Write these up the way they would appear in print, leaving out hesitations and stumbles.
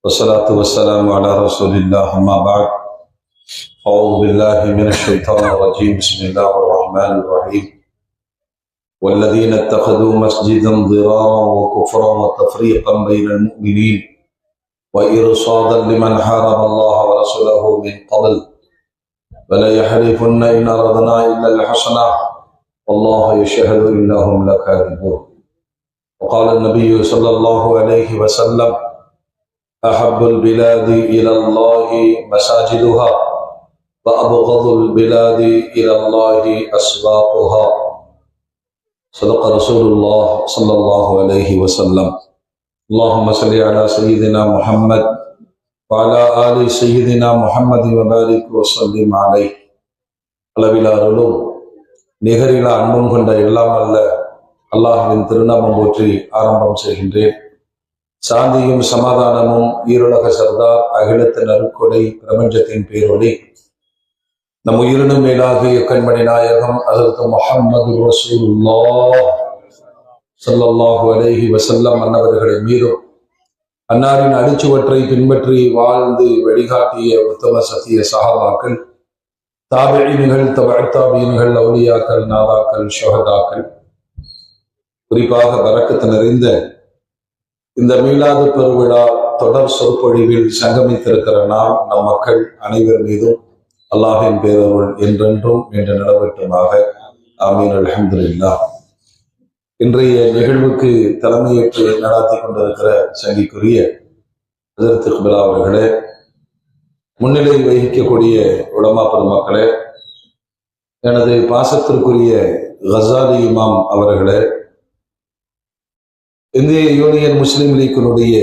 والصلاة والسلام على رسول الله أما بعد أعوذ بالله من الشيطان الرجيم بسم الله الرحمن الرحيم والذين اتخذوا مسجدا ضرارا وكفرا وتفريقا بين المؤمنين وإرصادا لمن حارب الله ورسوله من قبل ولا يحلفن إن أردنا إلا الحسنى والله يشهد إنهم لكاذبون. وقال النبي صلى الله عليه وسلم أحب البلاد إلى الله مساجدها وأبغض البلاد إلى الله أسواقها. صدق رسول الله صلى الله عليه وسلم. اللهم صل على سيدنا محمد وعلى آل سيدنا محمد وبارك وسلم عليه. அளவிலா அருளும் நிகரிலா அன்பும் கொண்ட எல்லாம் அல்ல அல்லாஹ்வின் திருநாமம் போற்றி ஆரம்பம் செய்கின்றேன். சாந்தியும் சமாதானமும் ஈருலக சர்தார் அகிலத்தின் அருட்கொடை பிரபஞ்சத்தின் பேரொளி நம் உயிரினும் மேலாகிய கண்மணி நாயகம் ஹஜ்ரத் முஹம்மது ரசூலுல்லாஹ் ஸல்லல்லாஹு அலைஹி வஸல்லம் அன்னவர்களின் மீதும் அன்னாரின் அடிச்சுவற்றை பின்பற்றி வாழ்ந்து வழிகாட்டிய உத்தம சத்திய சஹாபாக்கள், தாபிஈன்கள், தபஅத் தாபிஈன்கள், அவுலியாக்கள், நாதாக்கள், ஷுஹதாக்கள், குறிப்பாக பரக்கத்து நிறைந்த இந்த மீலாது பெருவிழா தொடர் சொற்பொழிவில் சங்கமித்திருக்கிற நாம் நம் மக்கள் அனைவர் மீதும் அல்லாஹின் பேரருள் என்றென்றும் என்று நிலவட்டுமாக. ஆமீன். அல்ஹம்துலில்லாஹ். இன்றைய நிகழ்வுக்கு தலைமையேற்று நடாத்தி கொண்டிருக்கிற சங்கிக்குரிய ஹஜ்ரத் இக்பால் அவர்களே, முன்னிலை வகிக்கக்கூடிய உலமா பெருமக்களே, எனது பாசத்திற்குரிய கசாலி இமாம் அவர்களே, இந்திய யூனியன் முஸ்லிம் லீக்கினுடைய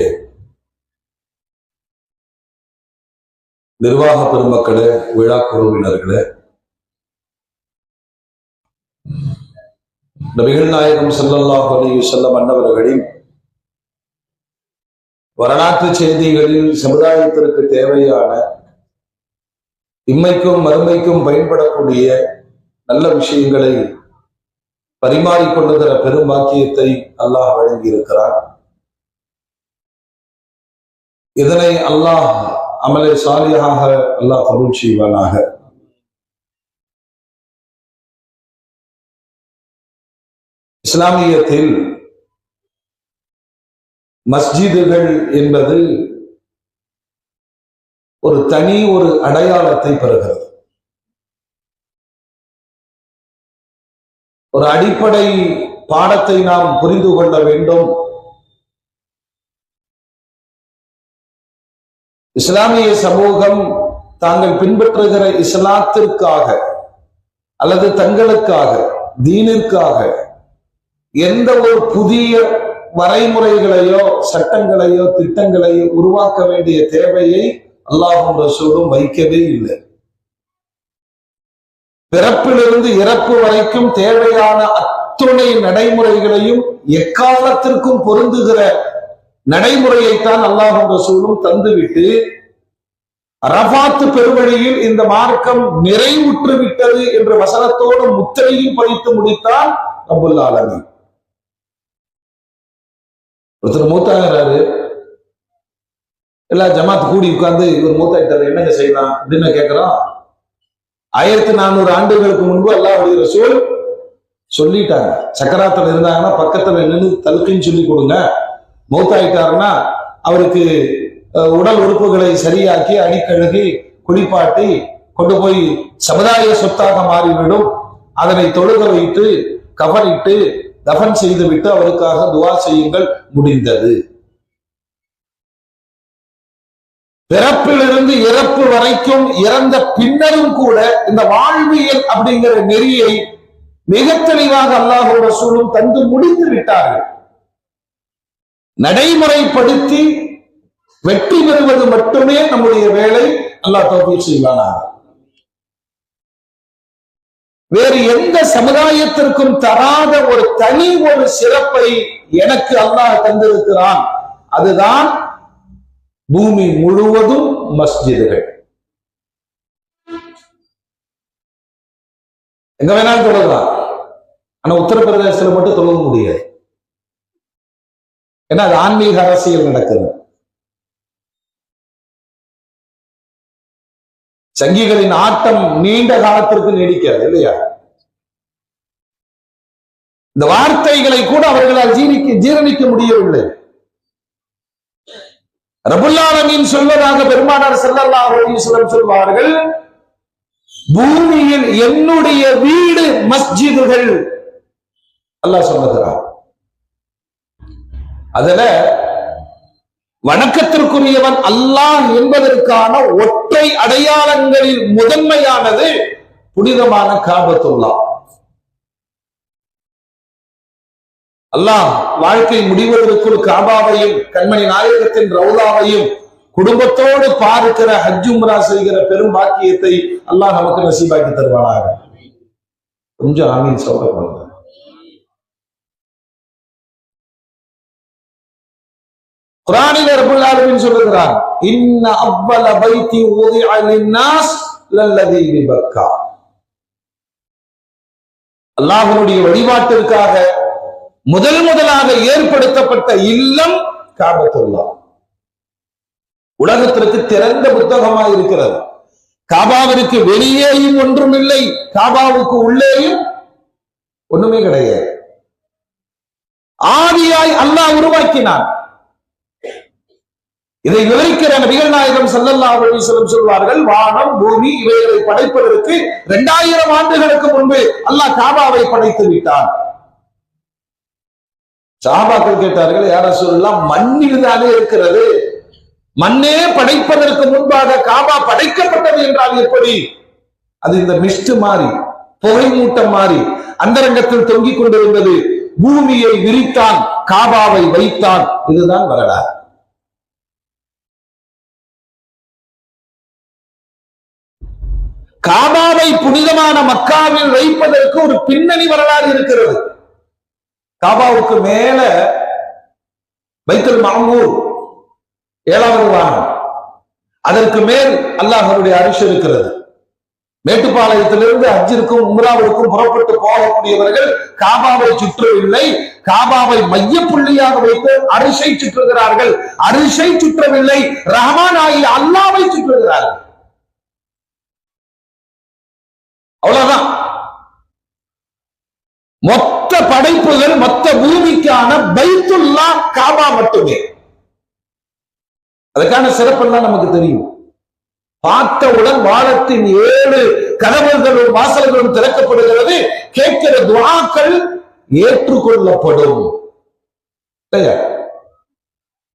நிர்வாக பெருமக்களே, விழா குழுவினர்களே, நபிகள் நாயகம் ஸல்லல்லாஹு அலைஹி வஸல்லம் அன்னவர்களின் வரலாற்று செய்திகளில் சமுதாயத்திற்கு தேவையான இம்மைக்கும் மறுமைக்கும் பயன்படக்கூடிய நல்ல விஷயங்களை பரிமாறிக்கொள்ளுகிற பெரும் பாக்கியத்தை அல்லாஹ் வழங்கி இருக்கிறார். இதனை அல்லாஹ் அமலே சாலியாக அல்லாஹ் கபூல் செய்வானாக. இஸ்லாமியத்தில் மஸ்ஜிதுகள் என்பது ஒரு தனி ஒரு அடையாளத்தை பெறுகிறது. ஒரு அடிப்படை பாடத்தை நாம் புரிந்து கொள்ள வேண்டும். இஸ்லாமிய சமூகம் தாங்கள் பின்பற்றுகிற இஸ்லாத்திற்காக அல்லது தங்களுக்காக தீனிற்காக எந்த ஒரு புதிய வரைமுறைகளையோ சட்டங்களையோ திட்டங்களையோ உருவாக்க வேண்டிய தேவையை அல்லாஹ்வும் ரசூலும் வைக்கவே இல்லை. பிறப்பிலிருந்து இறப்பு வரைக்கும் தேவையான அத்துணை நடைமுறைகளையும் எக்காலத்திற்கும் பொருந்துகிற நடைமுறையைத்தான் அல்லாஹ்வும் ரசூலும் தந்துவிட்டு அரபாத் பெருவழியில் இந்த மார்க்கம் நிறைவுற்று விட்டது என்ற வசனத்தோடு முத்திரையும் பதித்து முடித்தான் ரப்புல் ஆலமீன். ஒருத்தர் மூத்தாகிறாரு, எல்லா ஜமாத் கூடி உட்கார்ந்து இவர் மூத்தாயிட்டாரு என்னங்க செய்யலாம் அப்படின்னு கேட்கிறோம். 1400 ஆண்டுகளுக்கு முன்பு அல்லாஹ்வுடைய ரசூல் சொல்லிட்டாங்க. சக்கராத்துல இருந்தாங்கன்னா பக்கத்துல நின்று தல்கின்னு சொல்லி கொடுங்க. மௌத்தாயிட்டாருன்னா அவருக்கு உடல் உறுப்புகளை சரியாக்கி அடிக்கழுகி குளிப்பாட்டி கொண்டு போய் சமுதாய சொத்தாக மாறிவிடும். அதனை தொழுக வைத்து கஃனிட்டு தஃபன் செய்து விட்டு அவருக்காக துஆ செய்யுங்கள். முடிந்தது. பிறப்பிலிருந்து இறப்பு வரைக்கும் இறந்த பின்னரும் கூட இந்த வாழ்வியல் அப்படிங்கிற நெறியை மிக தெளிவாக அல்லாஹ்வும் ரசூலும் தந்து முடித்து விட்டார்கள். நடைமுறைப்படுத்தி வெற்றி பெறுவது மட்டுமே நம்முடைய வேலை. அல்லாஹ் தௌஃபீக் செய்வானாக. வேறு எந்த சமுதாயத்திற்கும் தராத ஒரு தனி ஒரு சிறப்பை எனக்கு அல்லாஹ் தந்திருக்கிறான். அதுதான் பூமி முழுவதும் மஸ்ஜிதுகள். எங்க வேணாலும் தொழலாம். ஆனா உத்தரப்பிரதேசத்துல மட்டும் தொழ முடியாது. ஏன்னா அது ஆன்மீக அரசியல் நடக்குது. சங்கிகளின் ஆட்டம் நீண்ட காலத்திற்கு நீடிக்காது இல்லையா? இந்த வார்த்தைகளை கூட அவர்களால் ஜீரணிக்க முடியவில்லை. ரப்புல் ஆலமீன் சொல்வதாக பெருமானார் ஸல்லல்லாஹு அலைஹி வஸல்லம் சொல்வார்கள், பூமியில் என்னுடைய வீடு மஸ்ஜிதுகள். அல்லாஹ் சொல்லுகிறார். அதுல வணக்கத்திற்குரியவன் அல்லாஹ் என்பதற்கான ஒற்றை அடையாளங்களில் முதன்மையானது புனிதமான காபத்துல்லாஹ். அல்லாஹ் வாழ்க்கை முடிவதற்குள் காபாவையும் கண்மணி நாயகத்தின் ரவுலாவையும் குடும்பத்தோடு பார்க்கிற ஹஜ் உம்ரா செய்கிற பெரும் பாக்கியத்தை அல்லாஹ் நமக்கு நசீபாக்கி தருவானாக. கொஞ்சம் ஆமீன் சொல்ல. குர்ஆனில் ரப்புல் ஆலமீன் சொல்லுகிறார், இன்ன அவ்வல பைத்தி உதிஅ லின்னாஸ் லல்லதி பிபக்கா. அல்லாஹ்வுடைய வழிபாட்டிற்காக முதலாக ஏற்படுத்தப்பட்ட இல்லம் காபத்துல்லாஹ். உலகத்திற்கு திறந்த புத்தகமாக இருக்கிறது. காபாவிற்கு வெளியேயும் ஒன்றும் இல்லை, காபாவுக்கு உள்ளேயும் ஒண்ணுமே கிடையாது. ஆதியாய் அல்லாஹ் உருவாக்கினான். இதை விவரிக்கிற நபிகள் நாயகம் ஸல்லல்லாஹு அலைஹி வஸல்லம் சொல்வார்கள், வானம் பூமி இவைகளை படைப்பதற்கு 2000 ஆண்டுகளுக்கு முன்பு அல்லாஹ் காபாவை படைத்து விட்டான். சஹாபாக்கள் கேட்டார்கள், யா ரசூலல்லாஹ் மண்ணில் தானே இருக்கிறது, மண்ணே படைப்பதற்கு முன்பாக காபா படைக்கப்பட்டது என்றால் எப்படி? அது இந்த மிஸ்ட் மாறி, புகை மூட்டம் மாறி அந்தரங்கத்தில் தொங்கிக் கொண்டிருந்தது. பூமியை விரித்தான், காபாவை வைத்தான். இதுதான் வரலாறு. காபாவை புனிதமான மக்காவில் வைப்பதற்கு ஒரு பின்னணி வரலாறு இருக்கிறது. காபாவுக்கு மேல பைத்துல் மஅமூர் 7வது வானம், அதற்கு மேல் அல்லாஹ்வுடைய அரிஷ் இருக்கிறது. மேட்டுப்பாளையத்திலிருந்து ஹஜ்ஜிற்கும் உம்ராவிற்கும் புறப்பட்டு போகக்கூடியவர்கள் காபாவை சுற்றவில்லை, காபாவை மைய புள்ளியாக வைத்து அரிஷை சுற்றுகிறார்கள். அரிஷை சுற்றவில்லை, ரஹ்மான் ஆகிய அல்லாஹ்வை சுற்றுகிறார்கள். அவ்வளவுதான். மொத்த படைப்புகள், மொத்த பூமிக்கான பைத்துல்லாஹ் காபா மட்டுமே. அதுக்கான சிறப்பெல்லாம் நமக்கு தெரியும். பார்த்தவுடன் வானத்தின் 7 கதவுகளும் வாசல்களும் திறக்கப்படுகிறது. கேட்கிற துஆக்கள் ஏற்றுக்கொள்ளப்படும்.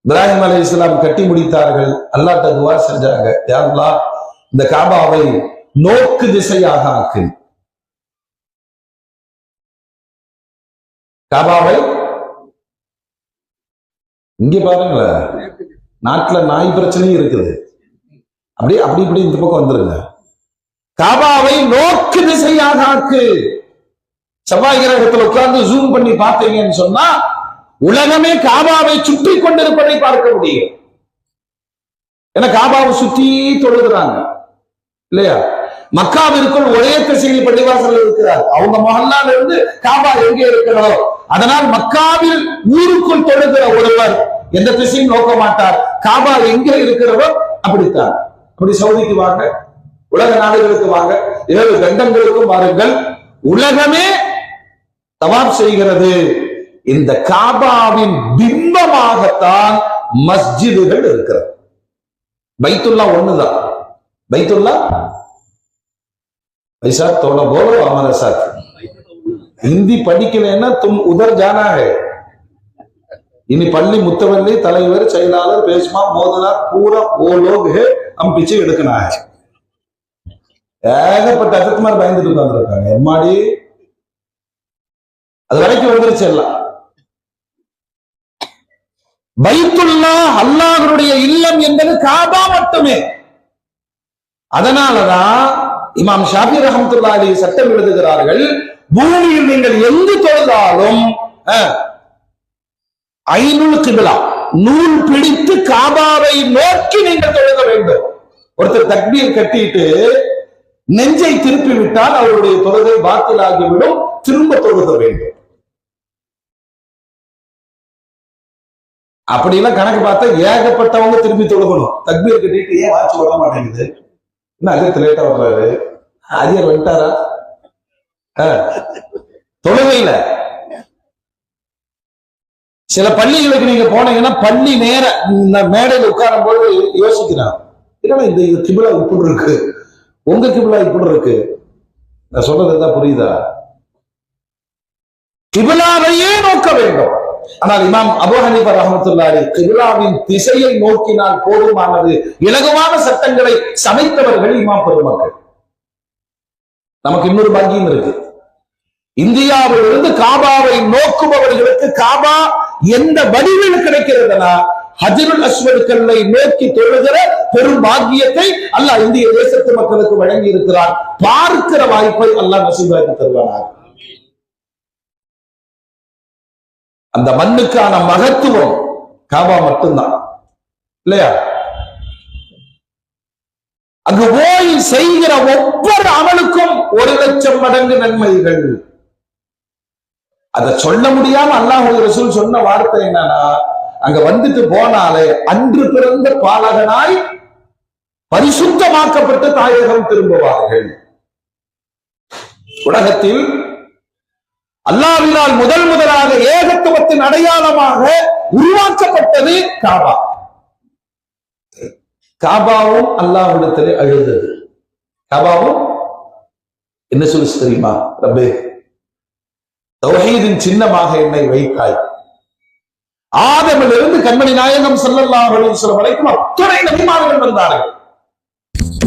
இப்ராஹிம் அலைஹிஸ்ஸலாம் கட்டி முடித்தார்கள். அல்லாஹ்ட்ட துஆ செஞ்சாங்க, யா அல்லாஹ் இந்த காபாவை நோக்கு திசையாக ஆக்கு. காபாவை இங்க பாருங்களேன், நாட்டுல நாய் பிரச்சனையும் இருக்குது. அப்படி இந்த பக்கம் வந்துருங்க. காபாவை நோக்கு திசையாக ஆக்கு. செவ்வாய் கிரகத்தில் உட்கார்ந்து ஜூம் பண்ணி பார்த்தீங்கன்னு சொன்னா உலகமே காபாவை சுற்றி கொண்டிருப்பதை பார்க்க முடியும். ஏன்னா காபாவை சுற்றி தொழுகிறாங்க இல்லையா? மக்காவிற்குள் ஒரே திசையில் பள்ளிவாசல் இருக்கிறார். அவங்க மஹல்லால இருந்து காபா எங்கே இருக்கிறதோ, அதனால் மக்காவில் ஊருக்குள் தொழுகிற ஒருவர் எந்த திசையும் நோக்க மாட்டார். காபா எங்கே இருக்கிறதோ அப்படித்தான். அப்படி சவுதிக்கு வாங்க, உலக நாடுகளுக்கு வாங்க, 7 கண்டங்களுக்கும் வாருங்கள். உலகமே தவாப் செய்கிறது. இந்த காபாவின் பிம்பமாகத்தான் மஸ்ஜிதுகள் இருக்கிறது. பைத்துல்லா ஒண்ணுதான். பைத்துல்லா ऐसा थोड़ा बोलो हमारे साथ. हिंदी படிக்கலைன்னா तुम उधर जाना है. इन्हीं पल्ली मुत्तवल्ली தலைவர் செயலாளர் பேஸ்மா மோதனார் पूरा वो लोग है, हम पीछे எடுக்கனா है. ஏகப்பட்ட அஜத்மார் பயந்துட்டு உட்கார்ந்திருக்காங்க. எம்மாடி அது வரைக்கும் வந்துருச்சு எல்லாம். பைத்துல்லாஹ் அல்லாஹ்வுடைய இல்லம் என்பது காபா மட்டுமே. அதனாலதான் இமாம் ஷாஃபி ரஹ்மத்துல்லாஹி அலைஹி சட்டம் எழுதுகிறார்கள், பூமியில் நீங்கள் எங்கு தொழுதாலும் ஐனுல் கிப்லா, நூல் பிடித்து காபாவை நோக்கி நீங்கள் தொழுக வேண்டும். ஒருத்தர் தக்பீர் கட்டிட்டு நெஞ்சை திருப்பி விட்டால் அவருடைய தொழுகை பாத்திலாகிவிடும். திரும்ப தொழுக வேண்டும். அப்படிலாம் கணக்கு பார்த்தா ஏகப்பட்டவங்க திரும்பி தொழுகணும். தக்பீர் கட்டிட்டு ஏன் வாட்சி விட மாட்டேங்குது? என்ன அஜித் லேட்டா வர்றாரு, அஜியர் வந்துட்டாரா? தொழுகையில சில பள்ளிகளுக்கு நீங்க போனீங்கன்னா பள்ளி நேர இந்த மேடையில் உட்காரும் போது யோசிக்கிறான், ஏன்னா இந்த கிபிலா இப்படி இருக்கு, உங்க கிபிலா இப்படி இருக்கு. நான் சொல்றது தான் புரியுதா? கிபிலாவையே நோக்க வேண்டும். ஆனால் இமாம் அபூ ஹனீஃபா ரஹ்மத்துல்லாஹி கிபிலாவின் திசையை நோக்கினால் போதுமானது. இலகுவான சட்டங்களை சமைத்தவர்கள் இமாம் பெருமக்கள். நமக்கு இன்னொரு பாக்கியம் இருக்கு. இந்தியாவில் இருந்து காபாவை நோக்குபவர்களுக்கு காபா எந்த வடிவில் கிடைக்கிறதுனா ஹஜ்ருல் அஸ்வத் கல்லை நோக்கி தொழுகிற பெரும் பாக்கியத்தை அல்லாஹ் இந்திய தேசத்து மக்களுக்கு வழங்கி இருக்கிறார். பார்க்கிற வாய்ப்பை அல்லாஹ் நசீபாக்கி தருவானாக. அந்த மண்ணுக்கான மகத்துவம் காபா மட்டும்தான் இல்லையா? அங்கு போய் செய்கிற ஒவ்வொரு அமலுக்கும் 1,00,000 மடங்கு நன்மைகள். அதை சொல்ல முடியாம அல்லாஹ்வுடைய ரசூல் சொன்ன வார்த்தை என்னன்னா, அங்க வந்துட்டு போனாலே அன்று பிறந்த பாலகனாய் பரிசுத்தமாக்கப்பட்ட தாயகம் திரும்புவார்கள். உலகத்தில் அல்லாஹ்வினால் முதலாக ஏகத்துவத்தின் அடையாளமாக உருவாக்கப்பட்டது காபா. காபாவும் அல்லாஹ்விடத்திலே அழுதது. காபாவும் என்ன சொல்லி தெரியுமா? ரப்பே, தௌஹீதின் சின்னமாக என்னை வைத்தாய். ஆதமிலிருந்து கண்மணி நாயகம் ஸல்லல்லாஹு அலைஹி வஸல்லம் வரைக்கும் அத்தனை நபிமார்கள் வந்தார்கள்.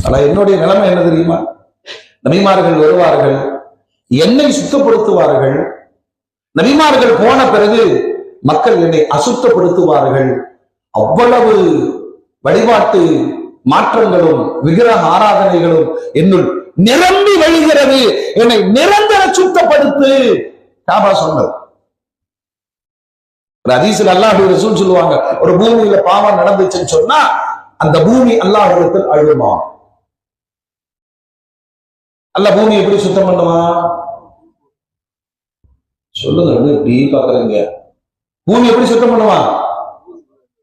ஆனா என்னுடைய நிலைமை என்ன தெரியுமா? நபிமார்கள் வருவார்கள், என்னை சுத்தப்படுத்துவார்கள். நபிமார்கள் போன பிறகு மக்கள் என்னை அசுத்தப்படுத்துவார்கள். அவ்வளவு வழிபாட்டு மாற்றங்களும் விக்கிரக ஆராதனைகளும் என்னுள் நிரம்பி வழிகிறது. என்னை நிரந்தர சுத்தப்படுத்து காபா சொன்னது. ஒரு ஹதீஸ்ல அல்லாஹ்வுடைய ரசூல் சொல்லுவாங்க, ஒரு பூமியில பாவம் நடந்துச்சுன்னு சொன்னா அந்த பூமி அல்லாஹ்விடத்தில் அழுமா. அல்லாஹ் பூமி எப்படி சுத்தம் பண்ணுவான்? சொல்லுங்க, எப்படி பாக்குறீங்க? பூமி எப்படி சுத்தம் பண்ணுவான்?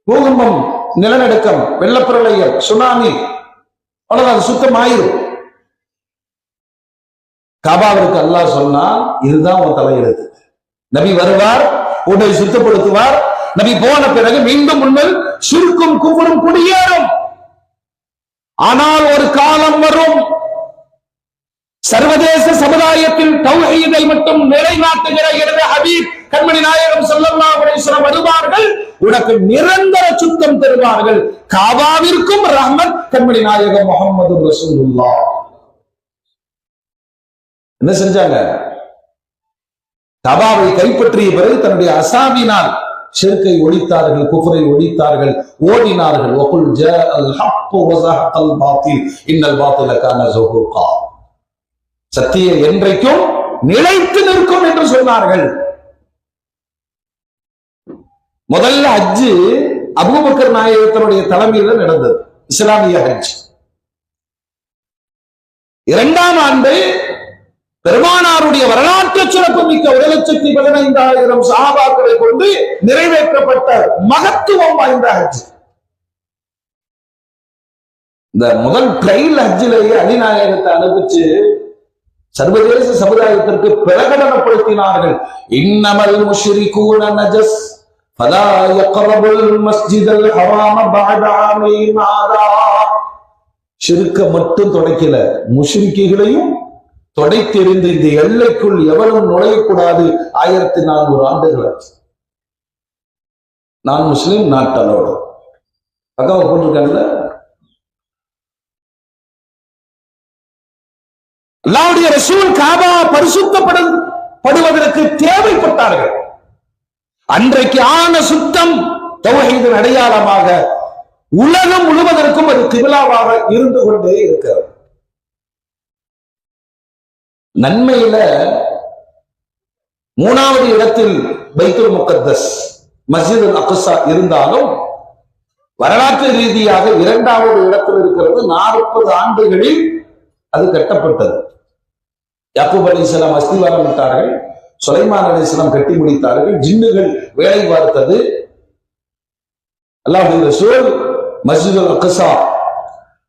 பூகம்பம், நிலநடுக்கம், வெள்ளப்பிரளயம், சுனாமி, அவ்வளவுதான், சுத்தம் ஆயிரும். காபாவிற்கு அல்லாஹ் சொன்னா இதுதான் உன் தலையெழுத்து. நபி வருவார், உன்னை சுத்தப்படுத்துவார். நபி போன பிறகு மீண்டும் முன்னர் சுருக்கும் குஃபரும் குடியேறும். ஆனால் ஒரு காலம் வரும், சர்வதேச சமுதாயத்தில் தௌஹீதை மட்டும் நிலைநாட்டுகிற எனது ஹபீப் கண்மணி நாயகம் ஸல்லல்லாஹு அலைஹி வஸல்லம் வருவார்கள். உனக்கு நிரந்தர சுத்தம் தருவார்கள். காபாவிற்கும் ரஹ்மத் கண்மணி நாயகம் முஹம்மது ரசூலுல்லாஹ். என்ன செஞ்சாங்க? காபாவை கைப்பற்றிய பிறகு தன்னுடைய அசாபினால் ஷிர்கை ஒழித்தார்கள், குஃப்ரை ஒழித்தார்கள், ஓடினார்கள். வகுல் ஜாஅல் ஹக்கு வஸஹகல் பாத்தில் இன்னல் பாத்தில கான ஸஹூகா. சத்தியம் என்றைக்கும் நிலைத்து நிற்கும் என்று சொன்னார்கள். முதல்ல ஹஜ்ஜு அபூபக்கர் நாயகத்தினுடைய தலைமையில் நடந்தது, இஸ்லாமிய ஹஜ். இரண்டாம் ஆண்டு பெருமானாருடைய வரலாற்று சிறப்பு மிக்க 1,15,000 சஹாபாக்களை கொண்டு நிறைவேற்றப்பட்ட மகத்துவம் வாய்ந்த ஹஜ். இந்த முதல் ட்ரையல் ஹஜ்ஜிலேயே அலிநாயகத்தை அனுப்பிச்சு சர்வதேச சமுதாயத்திற்கு பிரகடனப்படுத்தினார்கள். இன்னமல் முஷ்ரிகூன நஜஸ் ஃபலா யக்ரபுல் மஸ்ஜிதல் ஹராம பஅத ஆமீன் ஹாதா. ஷிர்க மட்டும் தொடக்கல, முஷ்ரிக்குகளையும் தொடைத்தெறிந்து இந்த எல்லைக்குள் எவரும் நுழையக்கூடாது. 1400 ஆண்டுகள். நான் முஸ்லிம், நாட்டலோடு அக்காவை போட்டிருக்காங்கல்ல. அல்லாஹ்வுடைய ரசூல் காபா பரிசுத்தப்படுவதற்கு தேவைப்பட்டார்கள். அன்றைக்கு ஆன சுத்தம் தௌஹீதின் அடையாளமாக உலகம் முழுவதற்கும் அது கிபிலாவாக இருந்து கொண்டே இருக்கிறது. நன்மையில 3வது இடத்தில் பைத்துல் முகத்தஸ் மஸ்ஜிதுல் அக்ஸா இருந்தாலும் வரலாற்று ரீதியாக 2வது இடத்தில் இருக்கிறது. 40 ஆண்டுகளில் அது கட்டப்பட்டது. யாக்கூப் அலைஹிஸ்ஸலாம் அஸ்திவாரம் விட்டார்கள், சுலைமான் அலைஹிஸ்ஸலாம் கட்டி முடித்தார்கள், ஜின்னுகள் வேலை பார்த்தது. அல்லாஹ்வுடைய ரசூல் மஸ்ஜிதுல் அக்ஸா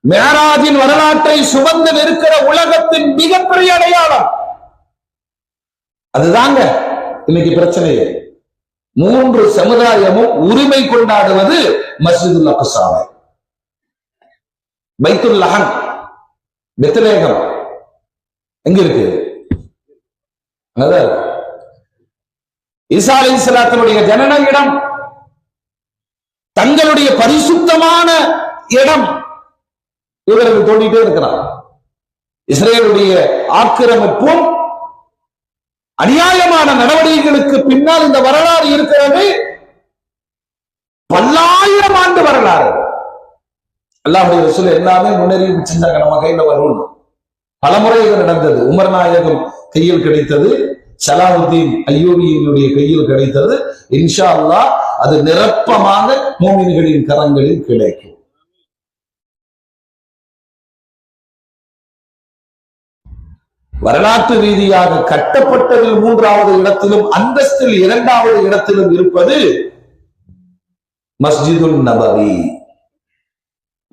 மேராஜின் வரலாற்றை சுமந்து நிற்கிற உலகத்தின் மிகப்பெரிய அடையாளம் அதுதாங்க இன்னைக்கு பிரச்சனையே. 3 சமுதாயமும் உரிமை கொண்டாடுவது மஸ்ஜிதுல் அக்ஸாவை. பைத்துல் லஹம் பெத்லகேம் எங்க இருக்கு? அங்கதான் ஈசா அலைஹிஸ்ஸலாத்துடைய ஜனன இடம், தங்களுடைய பரிசுத்தமான இடம் இவர்கள் தோண்டிட்டே இருக்கிறார். இஸ்ரேலுடைய ஆக்கிரமிப்பும் அநியாயமான நடவடிக்கைகளுக்கு பின்னால் இந்த வரலாறு இருக்கிறது. பல்லாயிரம் ஆண்டு வரலாறு. அல்லாஹ்வுடைய ரசூல் எல்லாமே முன்னறிவிப்பு செஞ்சாங்க, நம்ம கையில வரும். பலமுறை இது நடந்தது. உமர் நாயகம் கையில் கிடைத்தது, சலாவுத்தீன் அய்யூபியினுடைய கையில் கிடைத்தது. இன்ஷா அல்லாஹ் அது நிரப்பமாக மூமின்களின் கரங்களில் கிடைக்கும். வரலாற்று ரீதியாக கட்டப்பட்டதில் 3வது இடத்திலும் அந்தஸ்தில் 2வது இடத்திலும் இருப்பது மஸ்ஜிதுல் நபவி.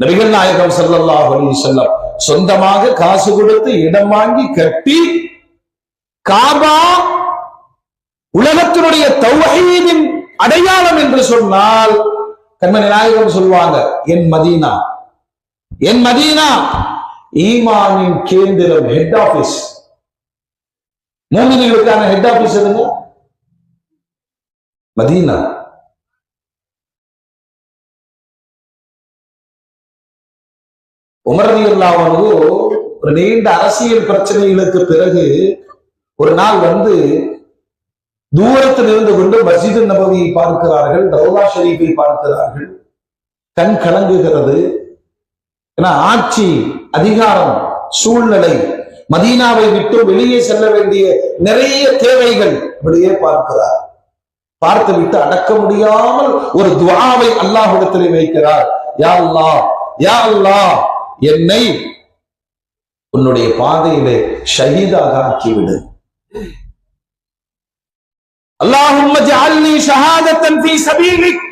நபிகள் நாயகம் ஸல்லல்லாஹு அலைஹி வஸல்லம் சொந்தமாக காசு கொடுத்து இடம் வாங்கி கட்டி காபா உலகத்தினுடைய தௌஹீதின் அடையாளம் என்று சொன்னால் கண்மணி நாயகம் சொல்வாங்க, என் மதீனா, என் மதீனா ஈமானின் கேந்திரம், ஹெட் ஆபீஸ். மூமின்களுக்கான ஹெட் ஆபீஸ் எதுங்க? மதீனா. உமர் ரலியல்லாஹு அன்ஹு ஒரு நீண்ட அரசியல் பிரச்சனைகளுக்கு பிறகு ஒரு நாள் வந்து தூரத்தில் இருந்து கொண்டு மஸ்ஜிது நபவியை பார்க்கிறார்கள், ரௌலா ஷரீஃபை பார்க்கிறார்கள். கண் கலங்குகிறது. ஏன்னா ஆட்சி, அதிகாரம், சூழ்நிலை, மதீனாவை விட்டு வெளியே செல்ல வேண்டிய நிறைய தேவைகள் இப்படியே பார்க்கிறார். பார்த்து விட்டு அடக்க முடியாமல் ஒரு துஆவை அல்லாஹ்விடத்திலே வைக்கிறார். யா அல்லாஹ், யா அல்லாஹ், என்னை உன்னுடைய பாதையிலே ஷஹீதாக ஆக்கிவிடு. அல்லாஹும்ம ஜஅல்னி ஷஹாதத்தன் ஃபீ சபீலிக்,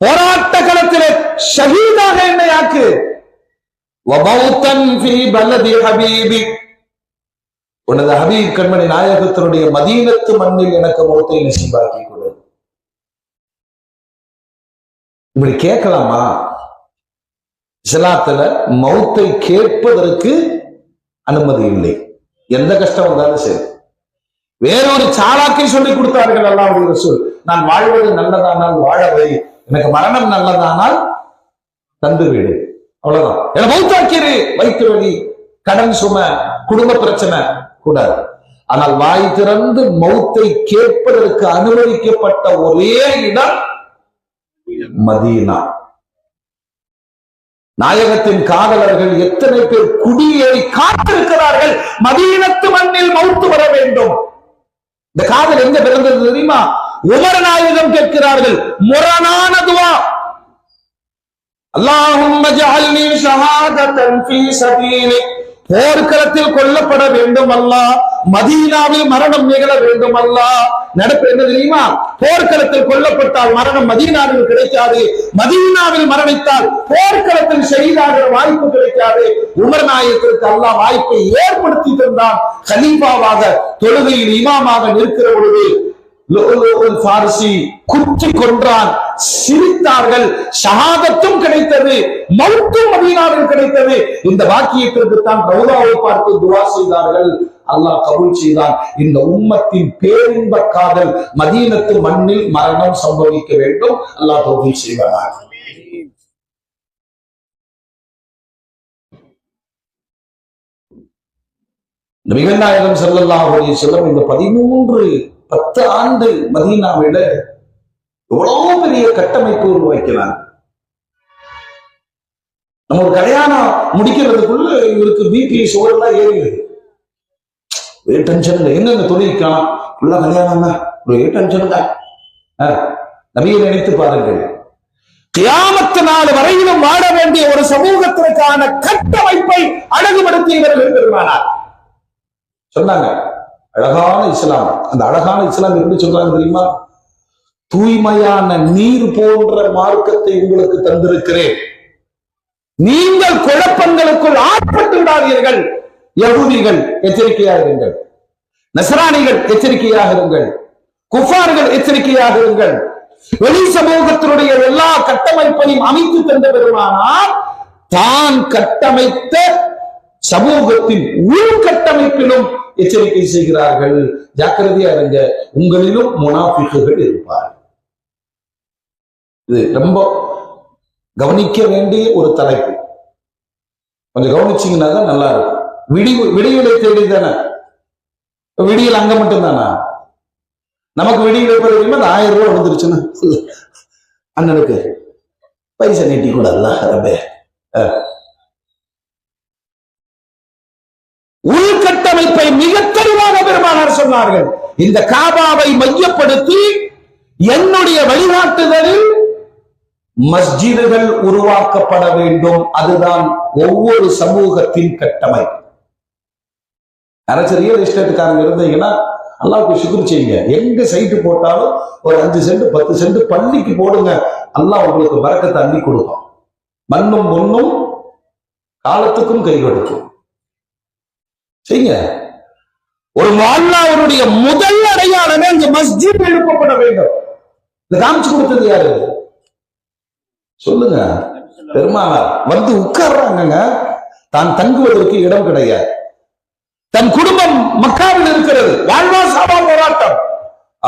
போராட்ட களத்திலே ஷஹீதாக என்னை ஆக்கு. வமௌத்தன் ஃபீ பலதி ஹபீபி, உனது ஹபீப் கண்மணி நாயகத்தினுடைய மதீனத்து மண்ணில் எனக்கு மௌத்தை நசீபாக்கி கொடு. இப்படி கேட்கலாமா? இஸ்லாத்துல மௌத்தை கேட்பதற்கு அனுமதி இல்லை. எந்த கஷ்டம் வந்தாலும் சரி. வேறொரு சாலாக்கை சொல்லி கொடுத்தார்கள் அல்லாஹ்வுடைய ரசூல், நான் வாழ்வது நல்லதானால் வாழவை, எனக்கு மரணம் நல்லதானால் தந்து வீடு, அவ்வளவுதான். என மௌத்தாக்கிரு, வயிற்று வலி, கடன் சுமை, குடும்ப பிரச்சனை கூடாது. ஆனால் வாய் திறந்து மௌத்தை கேட்பதற்கு அனுமதிக்கப்பட்ட ஒரே இடம் மதீனா. நாயகத்தின் காதலர்கள் எத்தனை பேர் குடியேறி காத்திருக்கிறார்கள், மதீனத்து மண்ணில் மௌத்து வர வேண்டும். இந்த காதல் எங்க பிறந்தது தெரியுமா? உமர் நாயகம் கேட்கிறார்கள், முரணான துஆ, அல்லாஹும்ம ஜஅல்னி ஷஹாதத்தன் ஃபீ சபீலிக், போர்க்களத்தில் கொல்லப்பட வேண்டும் அல்லாஹ், மதீனாவில் மரணம் நிகழ வேண்டும் அல்லாஹ். நடப்பு என்ன தெரியுமா? போர்க்களத்தில் கொல்லப்பட்டால் மரணம் மதீனாவில் கிடைக்காது, மதீனாவில் மரணித்தால் போர்க்களத்தில் ஷஹீதாகிற வாய்ப்பு கிடைக்காது. உமர் நாயகத்திற்கு அல்லாஹ் வாய்ப்பை ஏற்படுத்தி தந்தான். கலீஃபாவாக தொழுகையில் இமாமாக நிற்கிற பொழுது பாரசி குத்தி கொன்றான், சிரித்தார்கள். ஷஹாதத்தும் கிடைத்தது, மௌத்தும் மதீனாவில் கிடைத்தது. இந்த வாக்கியத்திற்கு தான் ரௌலாவை பார்த்து துஆ செய்தார்கள். அல்லாஹ் கபூல் செய்தான். இந்த உம்மத்தின் பேரின்ப காதல் மதீனத்து மண்ணில் மரணம் சம்பவிக்க வேண்டும். அல்லாஹ் தௌஃபீக் செய்வானாக. நபிகள் நாயகம் ஸல்லல்லாஹு அலைஹி வஸல்லம் இந்த 10 ஆண்டு மதீனாவில எவ்வளவு பெரிய கட்டமைப்பு உருவாக்கிறாங்க. நம்ம ஒரு கல்யாணம் முடிக்கிறதுக்குள்ள இவருக்கு பிபி சுகர்லாம் ஏறிடுது. டென்ஷன் எங்க தொழிற்கலாம் உள்ள கல்யாணம் தான் ஒரு டென்ஷன் தான். நபியை நினைத்து பாருங்கள், கியாமத்து நாள் வரையிலும் வாழ வேண்டிய ஒரு சமூகத்திற்கான கட்டமைப்பை அழகுபடுத்தியவர்கள் பெருமானார் சொன்னாங்க. அழகான இஸ்லாம். அந்த அழகான இஸ்லாம் எப்படி சொல்றாங்க தெரியுமா? தூய்மையான நீர் போன்ற மார்க்கத்தை உங்களுக்கு தந்திருக்கிறேன். நீங்கள் குழப்பங்களுக்குள் ஆட்பட்டு விடாதீர்கள். யகூதிகள் எச்சரிக்கையாக இருங்கள், நஸ்ரானிகள் எச்சரிக்கையாக இருங்கள், குஃபார்கள் எச்சரிக்கையாக இருங்கள். வெளி சமூகத்தினுடைய எல்லா கட்டமைப்பையும் அமைத்து தந்த பெருமானார் தான் கட்டமைத்த சமூகத்தின் உள்கட்டமைப்பிலும் எச்சரிக்கை செய்கிறார்கள். ஜாக்கிரதையா இருங்க, உங்களிலும் முனாஃபிக்குகள் இருப்பார். இது ரொம்ப கவனிக்க வேண்டிய ஒரு தலைப்பு. கொஞ்சம் கவனிச்சீங்கன்னா தான் நல்லா இருக்கும். விடியலை தேடி தானே, விடியல் அங்க மட்டும் தானா? நமக்கு விடியல் எப்ப தெரியுமா? 1000 ரூபாய் வந்துருச்சுன்னு அண்ணனுக்கு பைசா நீட்டி கூடாதுல்ல. உள்கட்டமைப்பை மிக தெளிவாக பெருமானார் சொன்னார்கள். இந்த காபாவை மையப்படுத்தி என்னுடைய வழிகாட்டுதலில் மஸ்ஜிதுகள் உருவாக்கப்பட வேண்டும். அதுதான் ஒவ்வொரு சமூகத்தின் கட்டமைப்பு. ரியல் எஸ்டேட்டுக்காரங்க இருந்தீங்கன்னா அல்லாஹ்வுக்கு ஷுக்ர் செய்யுங்க. எங்க சைட்டு போட்டாலும் ஒரு 5 சென்ட் 10 சென்ட் பள்ளிக்கு போடுங்க. அல்லாஹ் உங்களுக்கு பரக்கத்தை அள்ளி கொடுக்கும். மண்ணும் பொன்னும் காலத்துக்கும் கை கொடுக்கும். செய்யுங்க. ஒரு அல்லாஹ்வுடைய முதல் அடையாளமே இந்த மஸ்ஜித் எழுப்பப்பட வேண்டும். இதை காமிச்சு கொடுத்தது யாரு? சொல்லுங்க. பெருமானார் வந்து உட்கார்றாங்க. தான் தங்குவதற்கு இடம் கிடையாது. தன் குடும்பம் மக்காவில் இருக்கிறது. வாழ்வாசாபா போராட்டம்.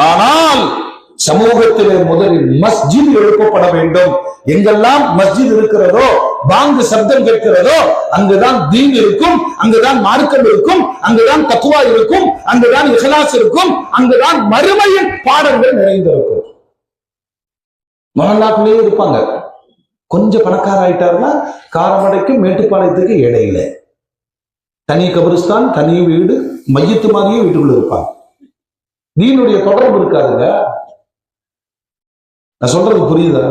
ஆனால் சமூகத்திலே முதலில் மஸ்ஜித் எழுப்பப்பட வேண்டும். எங்கெல்லாம் மஸ்ஜித் இருக்கிறதோ, பாங்கு சப்தம் கேட்கிறதோ, அங்குதான் தீன் இருக்கும், அங்குதான் மார்க்கம் இருக்கும், அங்குதான் தக்வா இருக்கும், அங்குதான் இஹ்லாஸ் இருக்கும், அங்குதான் மறுமையின் பாடங்கள் நிறைந்திருக்கும். மஹல்லாக்குள்ளேயே இருப்பாங்க. கொஞ்சம் பணக்கார ஆயிட்டாருன்னா காரமடைக்கும் மேட்டுப்பாளையத்துக்கு இடையில தனி கபிரிஸ்தான், தனி வீடு, மையத்து மாதிரியே வீட்டுக்குள்ள இருப்பாங்க. தீனுடைய தொடர்பு இருக்காதுங்க. நான் சொல்றது புரியுதா?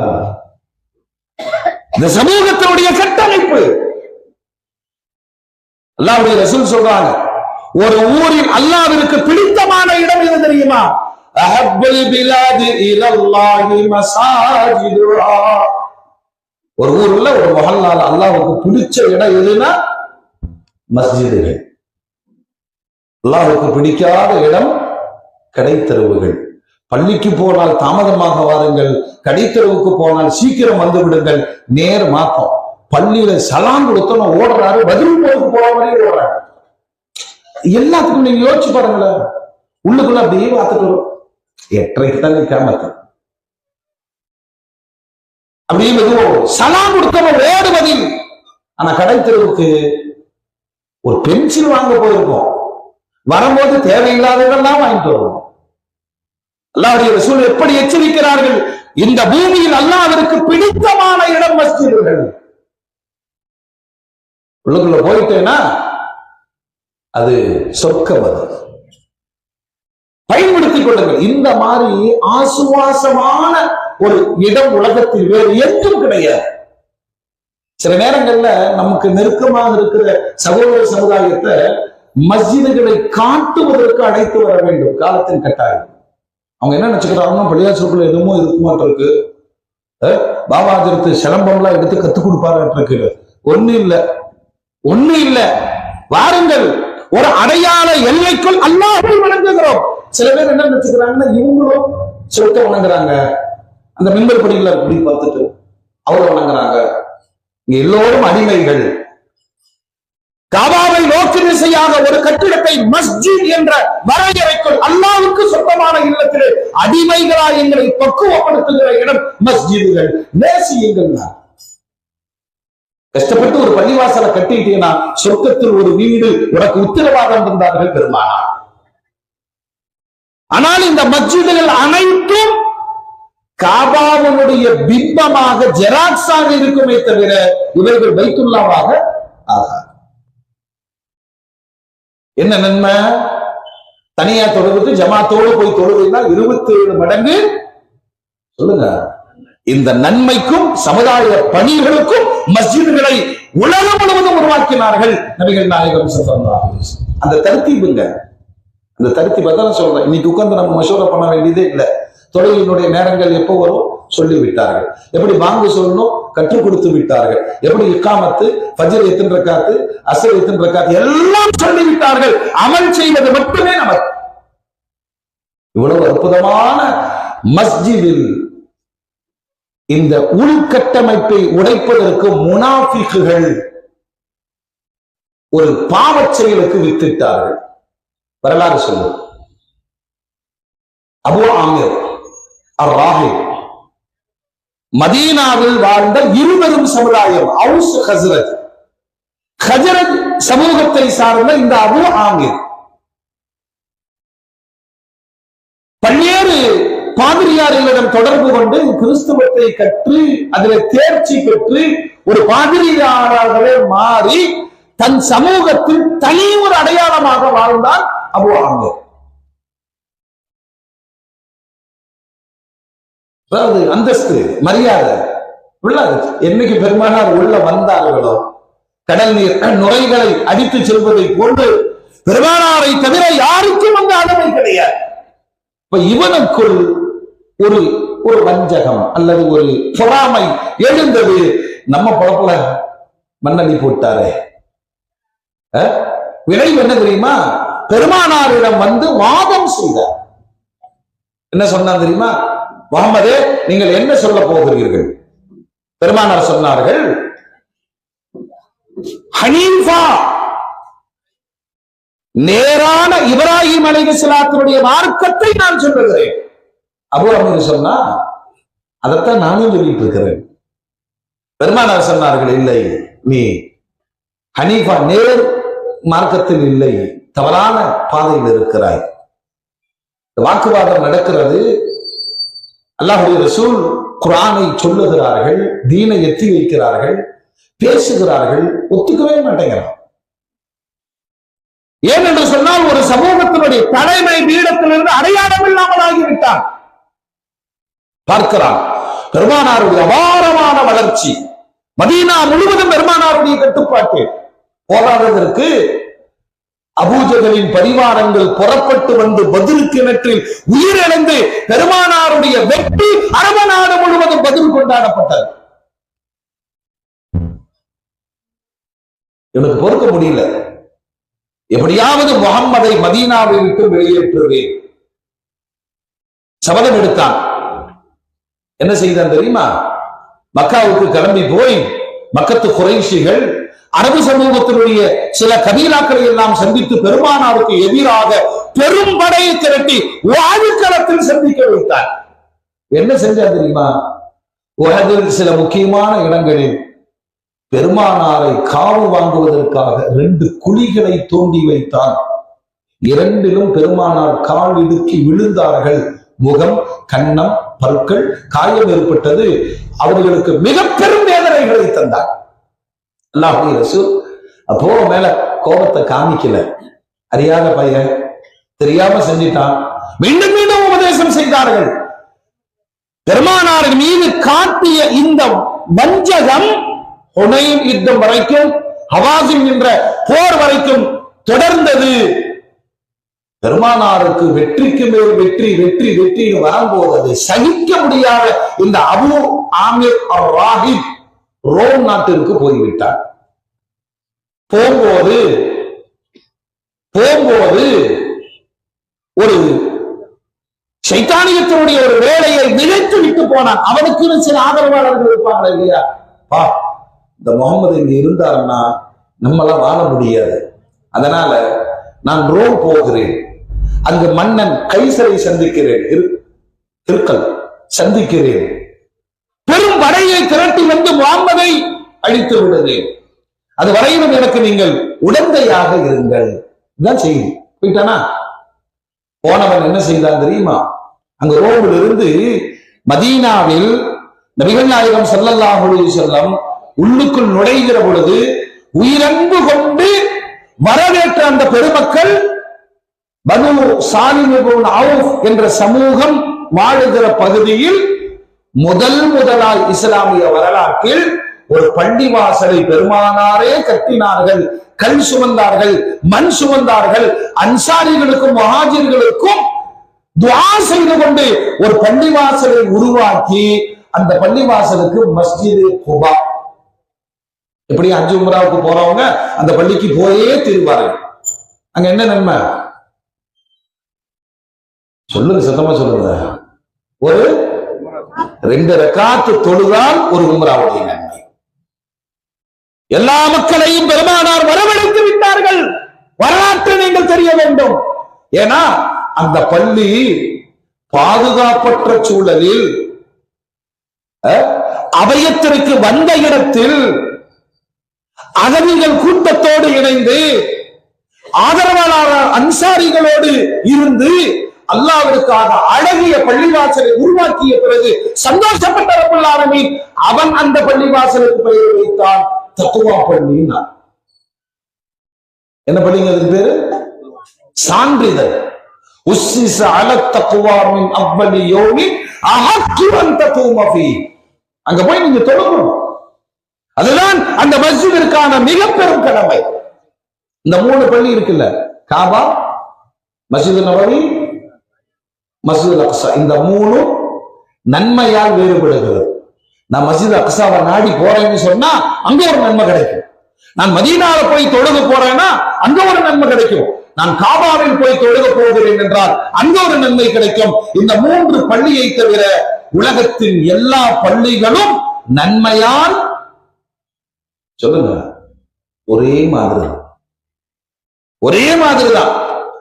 இந்த சமூகத்தினுடைய கட்டமைப்பு. அல்லாஹ்வுடைய ரசூல் சொல்றாங்க, ஒரு ஊரில் அல்லாஹ்விற்கு பிடித்தமான இடம் எது தெரியுமா? அஹப்புல் பிலாதி இலல்லாஹி மசாஜிதுஹா. ஒரு ஊர்ல ஒரு மஹல்லால அல்லாஹ்வுக்கு பிடிச்ச இடம் எதுனா மஸ்ஜிதுகள். அல்லாஹ்வுக்கு பிடிக்காத இடம் கடைத்தெருவுகள். பள்ளிக்கு போனால் தாமதமாக வாருங்கள், கடைத்தெருவுக்கு போனால் சீக்கிரம் வந்து விடுங்கள். நேர் மாத்தம். பள்ளியில சலாம் கொடுத்தோம் ஓடுறாரு, பதில் போருக்கு போற மாதிரி ஓடுறாரு. எல்லாத்துக்கும் நீங்க யோசிச்சு பாருங்களேன். உள்ளுக்குள்ள அப்படியே பார்த்துட்டு வரும். 8:30க்கு தான் நிக்காமத்து அப்படியே மெதுவோம். சலாம் கொடுத்தவன் ஓடுவதில். ஆனா கடைத்தெருவுக்கு ஒரு பென்சில் வாங்க போயிருக்கோம், வரும்போது தேவையில்லாததெல்லாம் வாங்கிட்டு வருவோம். அல்லாஹ்வுடைய ரசூல் எப்படி எச்சரிக்கிறார்கள்? இந்த பூமியில் அல்லாஹ்விற்கு பிடித்தமான இடம் மஸ்ஜிதுகள். உள்ளுக்குள்ள போயிட்டேன்னா அது சொர்க்கம். அது பயன்படுத்திக் கொள்ளுங்கள். இந்த மாதிரி ஆசுவாசமான ஒரு இடம் உலகத்தில் வேறு எங்கும் கிடையாது. சில நேரங்கள்ல நமக்கு நெருக்கமாக இருக்கிற சகோதர சமுதாயத்தை மஸ்ஜிதுகளை காட்டுவதற்கு அழைத்து வர வேண்டும். காலத்தின் கட்டாயம். அவங்க என்ன நினைச்சுக்கிறாங்கன்னா, பள்ளியாசலுக்குள்ள எதுவும் இருக்குமாட்டு இருக்கு, பாபா ஹஜ்ரத் சிலம்பம்லாம் எடுத்து கத்துக் கொடுப்பாரு இருக்கு. ஒண்ணு இல்ல. வாருங்கள், ஒரு அடையாள எல்லைக்குள் அல்லாஹ்வை வணங்குகிறோம். சில பேர் என்ன நினைச்சுக்கிறாங்கன்னா, இவங்களும் சொத்தை வணங்குறாங்க. அந்த மிம்பர் படிகளை அப்படி பார்த்துட்டு அவரை வணங்குறாங்க. இங்க எல்லோரும் அடிமைகள். காபாவை நோக்கு திசையாக ஒரு கட்டிடத்தை மஸ்ஜித் என்ற வரையறைக்குள் அல்லாஹ்வுக்கு சொந்தமான இல்லத்திலே அடிமைகளாய் எங்களை பக்குவப்படுத்துகிற இடம் மஸ்ஜிதுகள். நேசியுங்கள். கஷ்டப்பட்டு ஒரு பள்ளிவாசலை கட்டிட்டீங்கன்னா சொர்க்கத்தில் ஒரு வீடு உனக்கு உத்தரவாதம் இருந்தார்கள் பெருமானார். ஆனால் இந்த மஸ்ஜிதுகள் அனைத்தும் காபாவுடைய பிம்பமாக ஜெராக்ஸாக இருக்குமே தவிர இவர்கள் பைத்துல்லாவாக ஆகாது. என்ன நன்மை? தனியா தொழுவது, ஜமாத்தோடு போய் தொழுவதுனா 27 மடங்கு. சொல்லுங்க. இந்த நன்மைக்கும் சமுதாய பணிகளுக்கும் மஸ்ஜிதுகளை உலகம் முழுவதும் உருவாக்கினார்கள் நபிகள் நாயகம் ஸல்லல்லாஹு அலைஹி வஸல்லம். அந்த தர்த்தீபுங்க, அந்த தர்த்தீபை தான் சொல்றேன். இன்னைக்கு உட்கார்ந்து நம்ம மஷூரா பண்ண வேண்டியதே இல்லை. தொழுகையினுடைய நேரங்கள் எப்போ வரும்? சொல்லிவிட்டார்கள். எப்படி பாங்கு சொல்லணும் கற்றுக் கொடுத்து விட்டார்கள். எப்படி இக்காமத்து, ஃபஜ்ர் எத்தனை ரக்காத்து, அஸ்ர் எத்தனை ரக்காத்து எல்லாம் சொல்லிவிட்டார்கள். அமல் செய்வது மட்டுமே நமக்கு. இவ்வளவு அற்புதமான மஸ்ஜிதில் இந்த உள்கட்டமைப்பை உடைப்பதற்கு முனாஃபிக்குகள் ஒரு பாவச் செயலுக்கு வித்திட்டார்கள். வரலாறு சொல்லும். அபூ ஆமிர் அர்-ராஹிப் மதீனாவில் வாழ்ந்த இருவரும் சமுதாயம், அவுஸ் ஹஸ்ரஜ். ஹஜ்ரஜ் சமூகத்தை சார்ந்த இந்த அபூ ஆமிர் பல்வேறு பாதிரியார்களிடம் தொடர்பு கொண்டு கிறிஸ்துவத்தை கற்று அதில் தேர்ச்சி பெற்று ஒரு பாதிரியாராகவே மாறி தன் சமூகத்தில் தனி ஒரு அடையாளமாக வாழ்ந்தான் அபூ ஆமிர். அதாவது அந்தஸ்து, மரியாதை உள்ள என்னைக்கு பெருமானார் உள்ள வந்தார்களோ கடல் நீர் நுரைகளை அடித்து செல்வதை போன்று பெருமானாரை தவிர யாருக்கும் அந்த அளவை கிடையாது. இப்ப இவனுக்குள் ஒரு ஒரு வஞ்சகம் அல்லது ஒரு பொறாமை எழுந்தது. நம்ம பொழப்புல மண்ணடி போட்டாரே, விளைவு என்ன தெரியுமா? பெருமானாரிடம் வந்து வாதம் செய்தார். என்ன சொன்னா தெரியுமா? முகமதே, நீங்கள் என்ன சொல்ல போகிறீர்கள்? பெருமானார் சொன்னார்கள், ஹனீஃபா நேரான இப்ராஹிம் அலைஹிஸ்ஸலாத்துடைய மார்க்கத்தை நான் சொல்லுகிறேன். அபூ ஆமிர் சொன்னா, அதைத்தான் நானும் சொல்லிட்டு இருக்கிறேன். பெருமானார் சொன்னார்கள், இல்லை, நீ ஹனீஃபா நேர் மார்க்கத்தில் இல்லை, தவறான பாதையில் இருக்கிறாய். வாக்குவாதம் நடக்கிறது. அல்லாஹ்வுடைய ரசூல் குர்ஆனை சொல்லுகிறார்கள், தீனை எத்தி வைக்கிறார்கள், பேசுகிறார்கள், ஒத்துக்கவே மாட்டேங்கிறான். ஏன் என்று சொன்னால் ஒரு சமூகத்தினுடைய தலைமை பீடத்திலிருந்து அடையாளம் இல்லாமல் ஆகிவிட்டான். பார்க்கிறான் பெருமானாருடைய அபாரமான வளர்ச்சி, மதீனா முழுவதும் பெருமானாருடைய கட்டுப்பாட்டு. போராடுவதற்கு அபூஜகலின் பரிவாரங்கள் புறப்பட்டு வந்து பதில் கிணற்றில் உயிரிழந்து பெருமானாருடைய வெற்றி அரபு நாடு முழுவதும் பதில் கொண்டாடப்பட்டது. எனக்கு பொறுக்க முடியல. எப்படியாவது முகம்மதை மதீனாவை விட்டு வெளியேற்றுவேன் சபதம் எடுத்தான். என்ன செய்தான் தெரியுமா? மக்காவுக்கு கிளம்பி போய் மக்கத்து குறைஷிகள் அரபு சமூகத்தினுடைய சில கபீலாக்களை எல்லாம் சந்தித்து பெருமானாருக்கு எதிராக பெரும் படையை திரட்டி வாழ்களத்தில் சந்திக்க வைத்தார். என்ன செஞ்சா தெரியுமா? உலகில் சில முக்கியமான இடங்களில் பெருமானாரை காவு வாங்குவதற்காக 2 குழிகளை தோண்டி வைத்தான். 2லும் பெருமானார் கால் இடுக்கி விழுந்தார்கள். முகம், கன்னம், பற்கள் காயம் ஏற்பட்டது. அவர்களுக்கு மிக பெரும் வேதனைகளை தந்தார். அல்லாஹ்வுடைய ரசூல் அப்போ மேல கோபத்தை காமிக்கல. அறியாத பையன், தெரியாம செஞ்சிட்டான். மீண்டும் மீண்டும் உபதேசம் செய்தார்கள். பெருமானார் மீது காட்டிய இந்த வஞ்சகம் ஹுனைன் யுத்தம் வரைக்கும், ஹவாஸின் என்ற போர் வரைக்கும் தொடர்ந்தது. பெருமானாருக்கு வெற்றிக்கு மேல் வெற்றி, வெற்றி வெற்றி வரும்போது அது சகிக்க முடியாத இந்த அபூ ஆமிர் அர்-ராஹிப் ரோம் நாட்டிற்கு போய்விட்டார். போகும்போது ஒரு சைத்தானியத்தினுடைய ஒரு வேலையை நினைத்து விட்டு போனான். அவனுக்கு சில ஆதரவாளர்கள் இருப்பாங்க இல்லையா? இந்த முகமது இங்க இருந்தாருன்னா நம்மளாம் வாழ முடியாது, அதனால நான் ரோம் போகிறேன், அங்கு மன்னன் கைசரை சந்திக்கிறேன், சந்திக்கிறேன், பெரும் படையை திரட்டி வந்து முகம்மதை அழித்து விடுகிறேன், அது வரையிலும் எனக்கு நீங்கள் உடந்தையாக இருங்கள். இதுதான் செய்தி. போயிட்டானா? போனவன் என்ன செய்தான் தெரியுமா? அங்க ரோமில் இருந்து மதீனாவில் நபிகள் நாயகம் ஸல்லல்லாஹு அலைஹி வஸல்லம் உள்ளுக்குள் நுழைகிற பொழுது உயிரன்பு கொண்டு வரவேற்ற அந்த பெருமக்கள் பனு சாலிம் இப்னு அவுஃப் என்ற சமூகம் வாழுகிற பகுதியில் முதலாய் இஸ்லாமிய வரலாற்றில் ஒரு பள்ளிவாசலை பெருமானாரே கட்டினார்கள், கல் சுமந்தார்கள், மண் சுமந்தார்கள். அன்சாரிகளுக்கும் முஹாஜிர்களுக்கும் துஆ செய்து கொண்டு ஒரு பள்ளிவாசலை உருவாக்கி அந்த பள்ளிவாசலுக்கு மஸ்ஜிது குபா. எப்படி ஹஜ் உம்ராவுக்கு போறவங்க அந்த பள்ளிக்கு போயே தீர்வார்கள். அங்க என்ன நன்மை சொல்லுங்க, சத்தமா சொல்லுங்க. ஒரு 2 ரக்காத்து தொழுதால் ஒரு உம்ராவுடைய நன்மை. எல்லா மக்களையும் பெருமானார் வரவழைத்து விட்டார்கள். வரலாற்றை நீங்கள் தெரிய வேண்டும். ஏன்னா அந்த பள்ளி பாதுகாப்பற்ற சூழலில் அபயத்திற்கு வந்த இடத்தில் அகதிகள் கூட்டத்தோடு இணைந்து ஆதரவாளர் அன்சாரிகளோடு இருந்து அல்லாஹ்விற்காக அழகிய பள்ளிவாசலை உருவாக்கிய பிறகு சந்தோஷப்பட்ட ரப்பல் ஆலமீன் அவன் அந்த பள்ளிவாசலுக்கு பெயர் வைத்தான் தக்வா பள்ளி. என்ன பள்ளிங்க அதுக்கு பேரு? சான்றிதழ். உஸ்ஸிஸ அல தக்வா மின் அவ்வலி யௌமின் அஹக்கு அன் தகூம ஃபீ. அங்க போய் நீங்க தொழணும். அதுதான் அந்த மஸ்ஜிதிற்கான மிக பெரும் கடமை. இந்த 3 பள்ளி இருக்குல்ல, காபா, மஸ்ஜித் நபவி, மஸ்ஜித் அக்ஸா, இந்த 3 நன்மையால் வேறுபடுகிறது. நான் மஸ்ஜித் அக்ஸாவை நாடி போறேன்னு சொன்னா அங்க ஒரு நன்மை கிடைக்கும். நான் மதீனால போய் தொழுக போறேன்னா அங்க ஒரு நன்மை கிடைக்கும். நான் காபாவில் போய் தொழுக போகிறேன் என்றால் அங்க ஒரு நன்மை கிடைக்கும். இந்த 3 பள்ளியை தவிர உலகத்தின் எல்லா பள்ளிகளும் நன்மையால் சொல்லுங்க ஒரே மாதிரிதான்.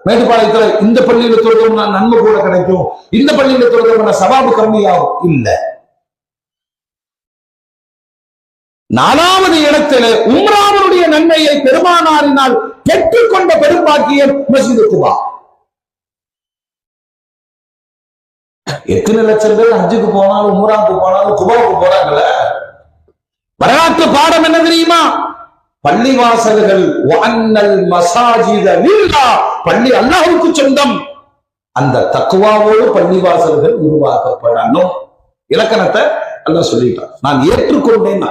மேட்டுப்பாளையத்துல இந்த பள்ளியில தொழுதோம்னா நன்மை கூட கிடைக்கும், இந்த பள்ளியில தொழுதோம்னா சவாபு கம்மியாகும். இல்ல, 4வது இடத்துல உம்ராவுடைய நன்மையை பெருமானாரினால் பெற்றுக்கொண்ட பெரும்பாக்கியம் மஸ்ஜிது குபா. எத்தனை லட்சம் பேர் ஹஜ்ஜுக்கு போனாலும் உம்ராவுக்கு போனாலும் குபாவுக்கு போறாங்கல்ல. வரலாற்று பாடம் என்ன தெரியுமா? பள்ளிவாசல்கள் பள்ளி அல்லாஹ்வுக்கு சொந்தம். அந்த தக்வாவோடு பள்ளிவாசல்கள் உருவாக்கப்படணும். இலக்கணத்தை அல்லாஹ் சொல்லிட்டான். நான் ஏற்றுக்கொண்டேன்.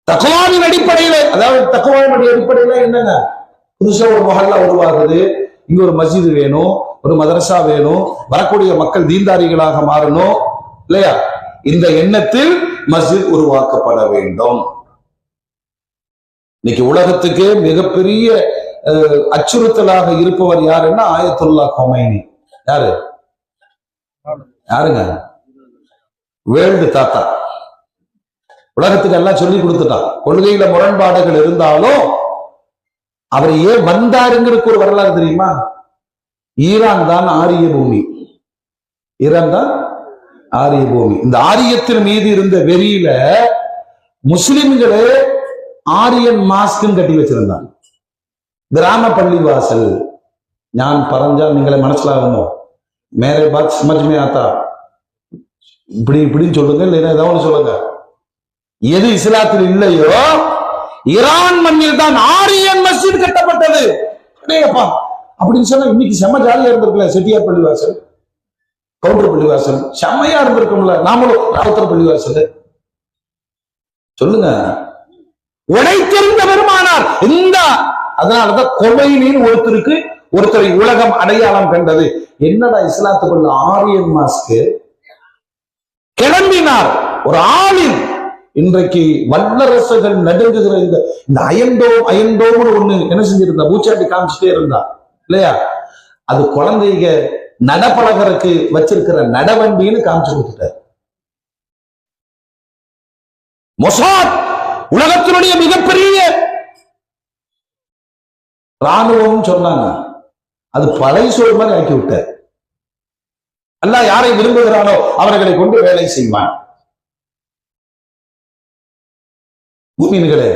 தக்வாவின் அடிப்படையில, அதாவது தக்வாவினுடைய அடிப்படையில என்னங்க, புதுசா ஒரு மஹல்லா உருவாகுது, இங்க ஒரு மஸ்ஜித் வேணும், ஒரு மதரசா வேணும், வரக்கூடிய மக்கள் தீன்தாரிகளாக மாறணும் இல்லையா? இந்த எண்ணத்தில் மஸ்ஜித் உருவாக்கப்பட வேண்டும். இன்னைக்கு உலகத்துக்கு மிகப்பெரிய அச்சுறுத்தலாக இருப்பவர் யாருன்னா ஆயத்துல்லா கொமைனி. யாருங்க? வேர்ல்டு தாத்தா. உலகத்துக்கு எல்லாம் சொல்லி கொடுத்துட்டான். கொள்கையில முரண்பாடுகள் இருந்தாலும் அவர் ஏன் வந்தாருங்கிறதுக்கு ஒரு வரலாறு தெரியுமா? ஈரான் தான் ஆரிய பூமி. இந்த ஆரியத்தின் மீது இருந்த வெறியில முஸ்லிம்களே ஆரியன் மாஸ்க் கட்டி வச்சிருந்தாங்க. கிராம பள்ளி வாசல் ஞான் பரஞ்சா நீங்களே மனசிலாகணும். மேரே பாத் சமஜ்மே ஆத்தா, இப்படின்னு சொல்லுங்க, இல்லைன்னா ஏதாவது சொல்லுங்க. எது இஸ்லாத்தில் இல்லையோ ஈரான் மண்ணில் தான் ஆரியன் மஸ்ஜித் கட்டப்பட்டது. அப்படின்னு சொன்னா இன்னைக்கு செம்ம ஜாலியா இருந்திருக்கல. செட்டியார் பள்ளிவாசல், கவுண்டர் பள்ளிவாசல் செம்மையா இருந்திருக்கும்ல. நாமளும் ராவுத்தர் பள்ளிவாசல் சொல்லுங்க. உழைத்திருந்த பெருமானார் இந்த அதனாலதான் கொமைனின்னு ஒருத்தரை உலகம் அடையாளம் கண்டது. என்னடா இஸ்லாத்துக்குள்ள ஆரியன் மாஸ்க் கிளம்பினார் ஒரு ஆளின். இன்றைக்கு வல்லரசுகள் நடுங்குகிற இந்த அயன்டோம்னு ஒண்ணு என்ன செஞ்சிருந்தா, பூச்சாட்டி காமிச்சுட்டே இருந்தா இல்லையா? அது குழந்தைங்க நடப்பழகருக்கு வச்சிருக்கிற நடவண்டின்னு காமிச்சு கொடுத்துட்டார். மொசாத் உலகத்தினுடைய மிகப்பெரிய ராணுவம் சொன்னாங்க. அது பழைய சோறு மாதிரி ஆக்கி விட்டார். அல்லாஹ் யாரை விரும்புகிறானோ அவர்களை கொண்டு வேலை செய்வான். முஃமின்களே,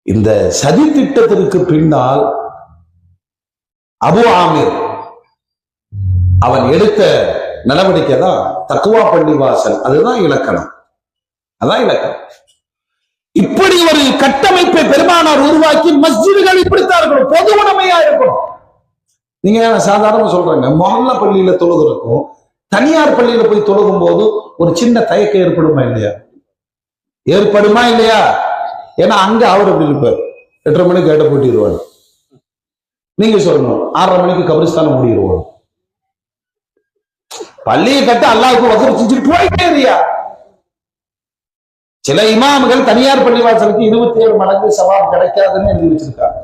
இந்த சதி திட்டத்திற்கு பின்னால் அபு ஆமிர் அவன் எடுத்த நடவடிக்கை தான் தக்வா பள்ளிவாசல். அதுதான் இலக்கணம். இப்படி ஒரு கட்டமைப்பை பெருமானார் உருவாக்கி மஸ்ஜிதுகள் இப்படித்தான் இருக்கணும், பொது உடைமையா இருக்கணும். நீங்க சாதாரண சொல்றேங்க, மொஹல்லா பள்ளியில தொழுகிறக்கும் தனியார் பள்ளியில போய் தொழுகும் போது ஒரு சின்ன தயக்கம் ஏற்படுமா இல்லையா? ஏன்னா அங்க அவர் அப்படி இருப்பார், 8:30 மணிக்கு கேட்ட போட்டிடுவாரு. நீங்க சொல்லணும் 6:30 மணிக்கு கபிரிஸ்தானம் மூடிடுவோம். பள்ளியை கட்ட அல்லாஹ்வுக்கு வக்ஃப் செஞ்சுட்டு போயிட்டே இருக்கியா. சில இமாம்கள் தனியார் பள்ளிவாசலுக்கு 27 மடங்கு சவாப் கிடைக்காதுன்னு எழுதி வச்சிருக்காங்க.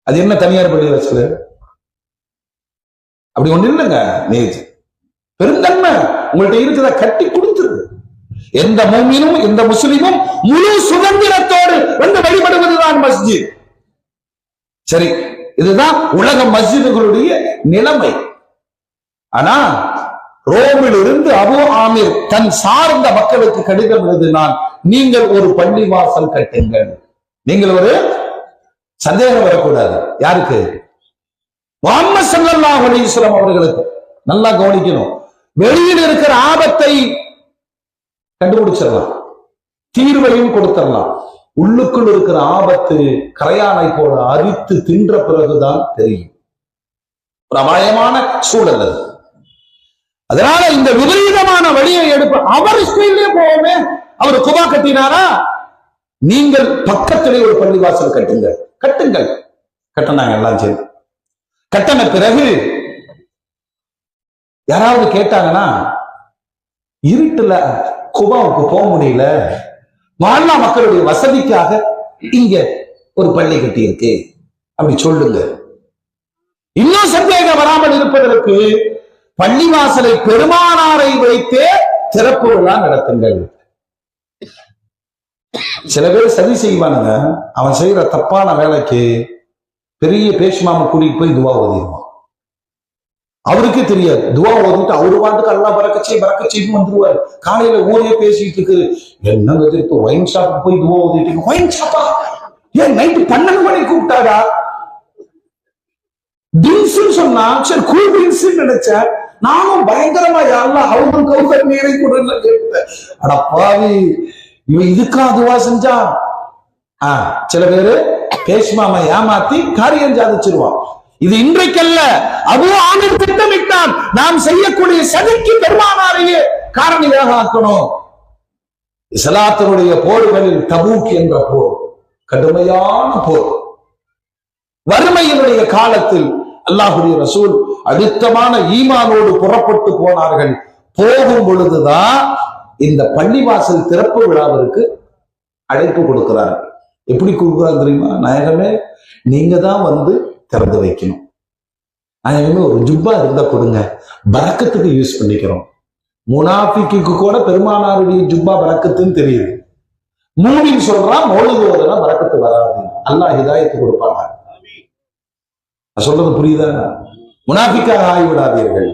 அது என்ன தனியார் பள்ளிவாசல்? அப்படி ஒண்ணு இல்லைங்க. நீ பெருந்தன்மை உங்கள்கிட்ட இருக்கிறத கட்டி கொடுத்துருது. எந்த மூமினும் எந்த முஸ்லிமும் முழு சுதந்திரத்தோடு வந்து வழிபடுவதுதான் மஸ்ஜித். சரி, இதுதான் உலக மஸ்ஜிதுகளுடைய நிலைமை. ஆனா ரோமில் இருந்து அபு ஆமிர் தன் சார்ந்த மக்களுக்கு கடிதம் எழுதினான், நீங்கள் ஒரு பள்ளிவாசல் கட்டுங்கள். நீங்கள் ஒரு சந்தேகம் வரக்கூடாது. யாருக்கு? முஹம்மது ஸல்லல்லாஹு அலைஹி வஸல்லம் அவர்களுக்கு. நல்லா கவனிக்கணும். வெளியில் இருக்கிற ஆபத்தை கண்டுபிடிச்சிடலாம், தீர்வையும் கொடுத்துடலாம். உள்ளுக்குள் இருக்கிற ஆபத்து கரையானை போல அரித்து தின்ற பிறகுதான் தெரியும். ஒரு அபாயமான சூழல் அது. அதனால இந்த விபரீதமான வழியை எடுப்ப அவர் ஸ்டைலே போவோமே. அவர் குபா கட்டினாரா? நீங்கள் பக்கத்திலே ஒரு பள்ளிவாசல் கட்டுங்கள். கட்டுங்கள். கட்டினாங்க எல்லாம் சேர்ந்து. கட்டின பிறகு யாராவது கேட்டாங்கன்னா, இருட்டுல குபாவுக்கு போக முடியல, மஹல்லா மக்களுடைய வசதிக்காக இங்க ஒரு பள்ளி கட்டி இருக்கு அப்படி சொல்லுங்க. இன்னும் சந்தேகம் வராமல் இருப்பதற்கு பள்ளிவாசலை பெருமானாரை வைத்தே திறப்பு விழா நடத்துங்கள். சில பேர் சதி செய்வானுங்க. அவன் செய்யற தப்பான வேலைக்கு பெரிய பேஷ்மாம கூட்டிட்டு போய் துவா ஓதிடுவான். அவருக்கே தெரியாது. துவா ஓதிட்டு அவரு பாட்டுக்கு அல்லா பறக்கச்சே வந்துருவாரு. காலையில ஊரே பேசிட்டு இருக்கு, என்னங்க இப்போ ஒயின் ஷாப்புக்கு போய் துவா ஓதிட்டு. ஒயின் ஷாப்பா? ஏன் நைட்டு 12 மணிக்கு கூப்பிட்டாடா? ட்ரிங்க்ஸ் சொன்னா சரி கூல் ட்ரிங்க்ஸ் நினைச்சேன். நானும் பயங்கரமா யாரெல்லாம் அவங்க நீரை கூட கேட்டேன். அட பாவி, இவன் இதுக்கா துவா செஞ்சா? சில பேரு பேஷ்மாம ஏமாத்தி காரியம் சாதிச்சிருவான். இது இன்றைக்கல்ல, அபூ ஆமிர் திட்டமிட்டான். நாம் செய்யக்கூடிய சதிக்கு பெருமானாரையே காரணியாக ஆக்கணும். இஸ்லாத்தினுடைய போர்களில் தபூக் என்ற போர் கடுமையான போர். வறுமையினுடைய காலத்தில் அல்லாஹ்வுடைய ரசூல் அழுத்தமான ஈமானோடு புறப்பட்டு போனார்கள். போகும் பொழுதுதான் இந்த பள்ளிவாசல் திறப்பு விழாவிற்கு அழைப்பு கொடுக்கிறார்கள். எப்படி கொடுக்குறாங்க தெரியுமா? நாயகமே, நீங்க தான் வந்து திறந்து வைக்கணும். நாயகமே, ஒரு ஜுப்பா இருந்தா கொடுங்க, பரக்கத்துக்கு யூஸ் பண்ணிக்கிறோம். முனாஃபிக்கு கூட பெருமானாருடைய ஜுப்பா பரக்கத்துன்னு தெரியுது. மூமின் சொல்றான் மௌலிது ஓதுனா பரக்கத்து வராது. அல்லாஹ் ஹிதாயத்து கொடுப்பாங்க. சொல்றது புரியுதா? முனாஃபிக்காக ஆகிவிடாதீர்கள்.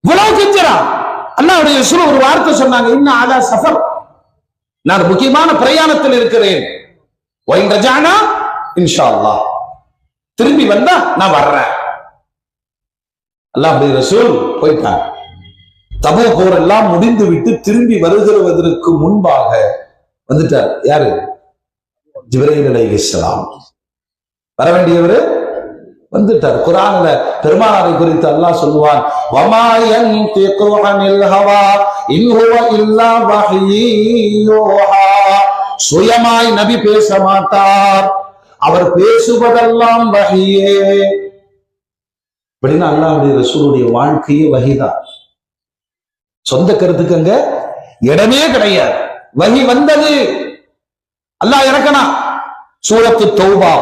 இவ்வளவு கெஞ்சறான். அல்லாஹ்வுடைய ரசூல் ஒரு வார்த்தை சொன்னாங்க, இன்ன அலா சஃபர், நான் முக்கியமான பிரயாணத்தில் இருக்கிறேன். வைன் ரஜானா இன்ஷா அல்லாஹ், திரும்பி வந்தா நான் வர்றேன். அல்லாஹ்வுடைய ரசூல் போயிட்டாங்க. தபூக் போர் எல்லாம் முடிந்து விட்டு திரும்பி வருகிறதற்கு முன்பாக வந்துட்டார். யாரு? ஜிப்ரீல் அலைஹிஸ்ஸலாம். வர வேண்டியவரு வந்துட்டார். குர்ஆன்ல பெருமானாரை குறித்து அல்லாஹ் சொல்லுவான், வமா யன்திகு அனில் ஹவா இன் ஹுவ இல்லா வஹ்யூஹா. சுயமாய் நபி பேச மாட்டார், அவர் பேசுவதெல்லாம் வஹியே. அப்படின்னா அல்லாஹ்வுடைய ரசூலுடைய வாழ்க்கையே வஹிதான். சொந்த கருத்துக்கு அங்க இடமே கிடையாது. வஹி வந்தது, அல்லாஹ் இறக்கனா. சூரத்து தௌபா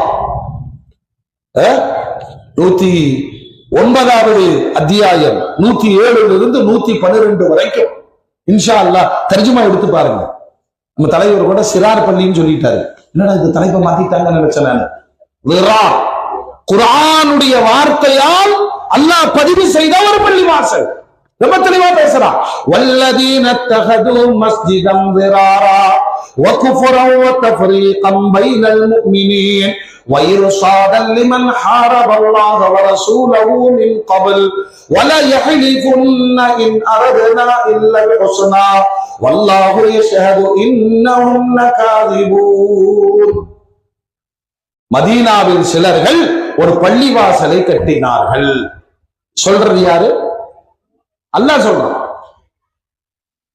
109வது அத்தியாயம் 107 112 வரைக்கும் இன்ஷா அல்லாஹ் தர்ஜுமா எடுத்து பாருங்க. நம்ம தலைவர் கூட சிறார் பள்ளின்னு சொல்லிட்டாரு. என்னடா இது தலைப்பை மாத்திட்டாங்க நினைச்சேன். குர்ஆனுடைய வார்த்தையால் அல்லாஹ் பதிவு செய்த ஒரு பள்ளி வாசல். ரொம்ப தெளிவா பேசுறான். வல்லதீன தஹது மஸ்ஜிதம் விராரா வகுஃபரா வதஃரீகன் பைனல் முஃமினீன் وإرصادا لمن حارب الله ورسوله من قبل ولا يحلفن إن أردنا إلا الحسنى والله يشهد إنهم لكاذبون. மதீனாவில் சிலர்கள் ஒரு பள்ளிவாசலை கட்டினார்கள். சொல்றது யாரு? அல்லாஹ் சொல்றான்.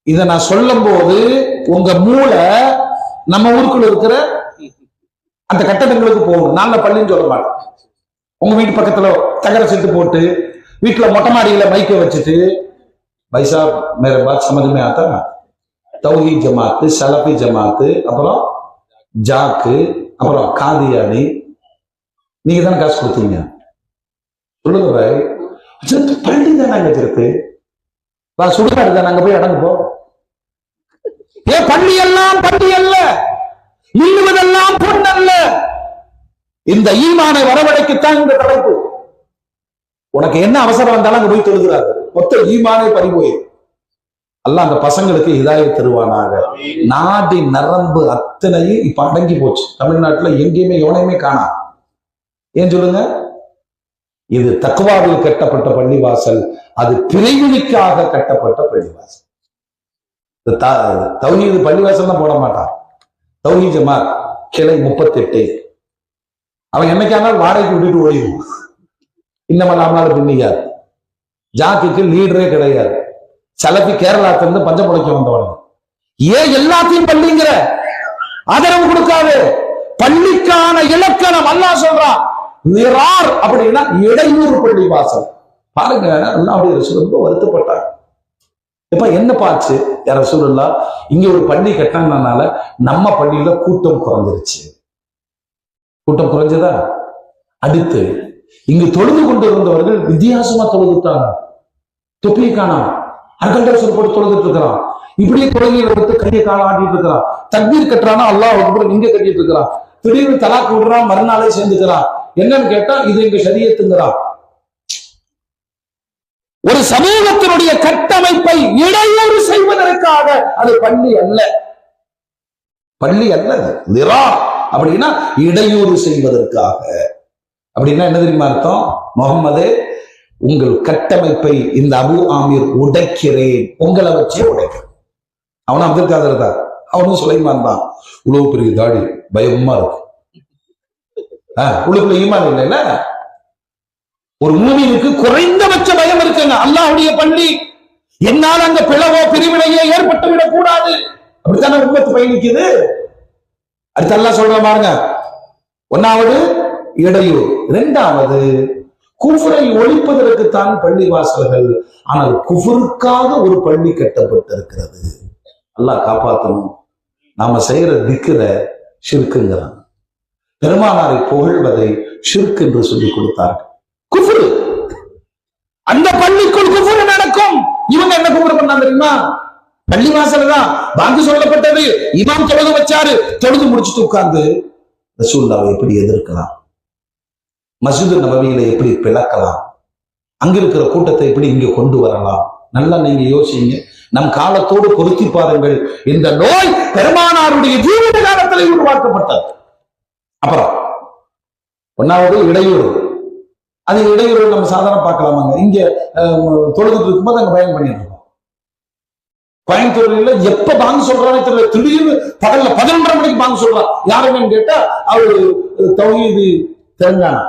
இத நான் சொல்லும் போது உங்க மூளை நம்ம ஊருக்குள்ள இருக்கிற அந்த கட்டடங்களுக்கு போகணும். நான் பள்ளின்னு சொல்ல மாட்டேன். உங்க வீட்டு பக்கத்துல தகர செட்டு போட்டு வீட்டுல மொட்டை மாடியில மைக்க வச்சுட்டு பைசா மேர பாத் சமஜ் மே ஆதா தௌஹீத் ஜமாத்து, சலஃபி ஜமாத்து, அப்புறம் ஜாக்கு, அப்புறம் காதியானி, நீங்க தானே காசு கொடுத்தீங்க. சொல்லுங்க பாய், பள்ளி தானே அங்க இருக்கு, சுடுகாடு தானே அங்க போய் அடங்கு போ. ஏன் பள்ளி எல்லாம் பள்ளி அல்ல, மின்னுவதெல்லாம் பொன் அல்ல. இந்த ஈமானை வரவழைக்கத்தான் இந்த தலைப்பு. உனக்கு என்ன அவசரம் வந்தாலும் அங்க போய் தொழுகிறாரு, மொத்த ஈமானை பறிபோய். அல்லாஹ் அந்த பசங்களுக்கு ஹிதாயத் தருவானாக. நாடி நரம்பு அத்தனையும் இப்ப அடங்கி போச்சு. தமிழ்நாட்டுல எங்கேயுமே எவனையுமே காணா. ஏன் சொல்லுங்க? இது தக்வாவில் கட்டப்பட்ட பள்ளிவாசல், அது பிரிவினைக்காக கட்டப்பட்ட பள்ளிவாசல். தௌஹீது பள்ளிவாசல் தான் போட மாட்டான். தௌஹீத் ஜமாத் கிளை 38 அவன் என்னைக்கானால் வாடகைக்கு விட்டுட்டு ஓடிடுவான். இன்னமும் நாமளால பின்னிக்காது. ஜாக்குக்கு லீடரே கிடையாது. சலபி கேரளாத்துல இருந்து பஞ்சம் புழைக்க வந்தவன். ஏன் எல்லாத்தையும் பள்ளிங்கிற? ஆதரவு கொடுக்காது. பள்ளிக்கான இலக்கணம் அல்லாஹ் சொல்றான். நிரார் அப்படின்னா இடையூறு பள்ளி வாசல். பாருங்க, அல்லாஹ்வுடைய ரசூல் ரொம்ப வருத்தப்பட்டாங்க. இப்ப என்ன பாச்சு ரசூலுல்லாஹ், இங்க ஒரு பள்ளி கட்டினால நம்ம பள்ளியில கூட்டம் குறைஞ்சிருச்சு. கூட்டம் குறைஞ்சதா? அடுத்து இங்கு தொழுது கொண்டு இருந்தவர்கள் வித்தியாசமா தொழுதுட்டாங்க. தொப்பியை காணாம அர்கண்டேசர் போட்டு தொழுதுட்டு இருக்கிறான். இப்படியே தொழுகையில எடுத்து கையை கால ஆட்டிட்டு இருக்கிறான். தக்பீர் கட்டுறானா அல்லாஹ் அக்பர் இங்க கட்டிட்டு இருக்கிறான். திடீர்னு தலாக்கு விடுறான், மறுநாளே சேர்ந்துக்கிறான். என்னன்னு கேட்டா இது எங்க ஷரியத்துங்கிறான். ஒரு சமூகத்தினுடைய கட்டமைப்பை இடையூறு செய்வதற்காக அது பள்ளி அல்ல. பள்ளி அல்ல, நிரா அப்படின்னா இடையூறு செய்வதற்காக. அப்படின்னா என்ன தெரியுமா அர்த்தம்? முகம்மதே, உங்கள் கட்டமைப்பை இந்த அபு ஆமீர் உடைக்கிறேன், உங்களை வச்சே உடைக்கிறேன். அவனும் அப்துல் காதர் தான், அவனும் சுலைமான் தான். உழவு பெரிய தாடி, பயமா இருக்கு. உள்ளுக்குள்ள ஈமான் இல்லைல்ல. ஒரு மூமினுக்கு குறைந்தபட்ச பயம் இருக்குங்க. அல்லாஹ்வுடைய பள்ளி, என்னால் அங்க பிளவோ பிரிவினையோ ஏற்பட்டு விடக் கூடாது. அப்படித்தானே உம்மத்து பயணிக்குது. அடுத்து அல்லாஹ் சொல்ற பாருங்க, ஒன்னாவது இடையூறு, இரண்டாவது குஃப்ரை ஒழிப்பதற்குத்தான் பள்ளி வாசல்கள். ஆனால் குஃபருக்காக ஒரு பள்ளி கட்டப்பட்டிருக்கிறது. அல்லாஹ் காப்பாற்றணும். நாம செய்யற திக்ர ஷிர்க்குங்கிறான். பெருமானாரை புகழ்வதை ஷிர்க் என்று சொல்லிக் கொடுத்தார்கள். குஃப்ரு, அந்த பள்ளிக்குள் குஃப்ரு நடக்கும். இவங்க என்ன குஃப்ரு பண்ணா தெரியுமா? பள்ளி வாசல் தான் பாங்கு சொல்லப்பட்டது. இமாம் தொழுது வச்சாரு, தொழுது முடிச்சுட்டு உட்கார்ந்து ரசூலுல்லாஹ்வை எப்படி எதிர்க்கலாம், மஸ்ஜித் நபவியில எப்படி பிளக்கலாம், அங்க இருக்கிற கூட்டத்தை எப்படி இங்க கொண்டு வரலாம். நல்லா நீங்க யோசிங்க, நம் காலத்தோடு பொருத்தி பாருங்கள். இந்த நோய் பெருமானாருடைய ஜீவித காலத்தில் உருவாக்கப்பட்டது. அப்புறம் ஒன்னாவது இடையூறு. அது இடையூறு நம்ம சாதாரண பார்க்கலாமாங்க? இங்க தொழுதுட்டு இருக்கும்போது அங்க பயன் பண்ணிட்டு இருக்கோம். கோயம்புத்தூர்ல எப்ப பாங்கு சொல்றானே தெரியல, திடீர்னு பகல்ல 11:30 மணிக்கு பாங்கு சொல்றான். யாருன்னு கேட்டா அவரு தௌஹீது தெலுங்கானா.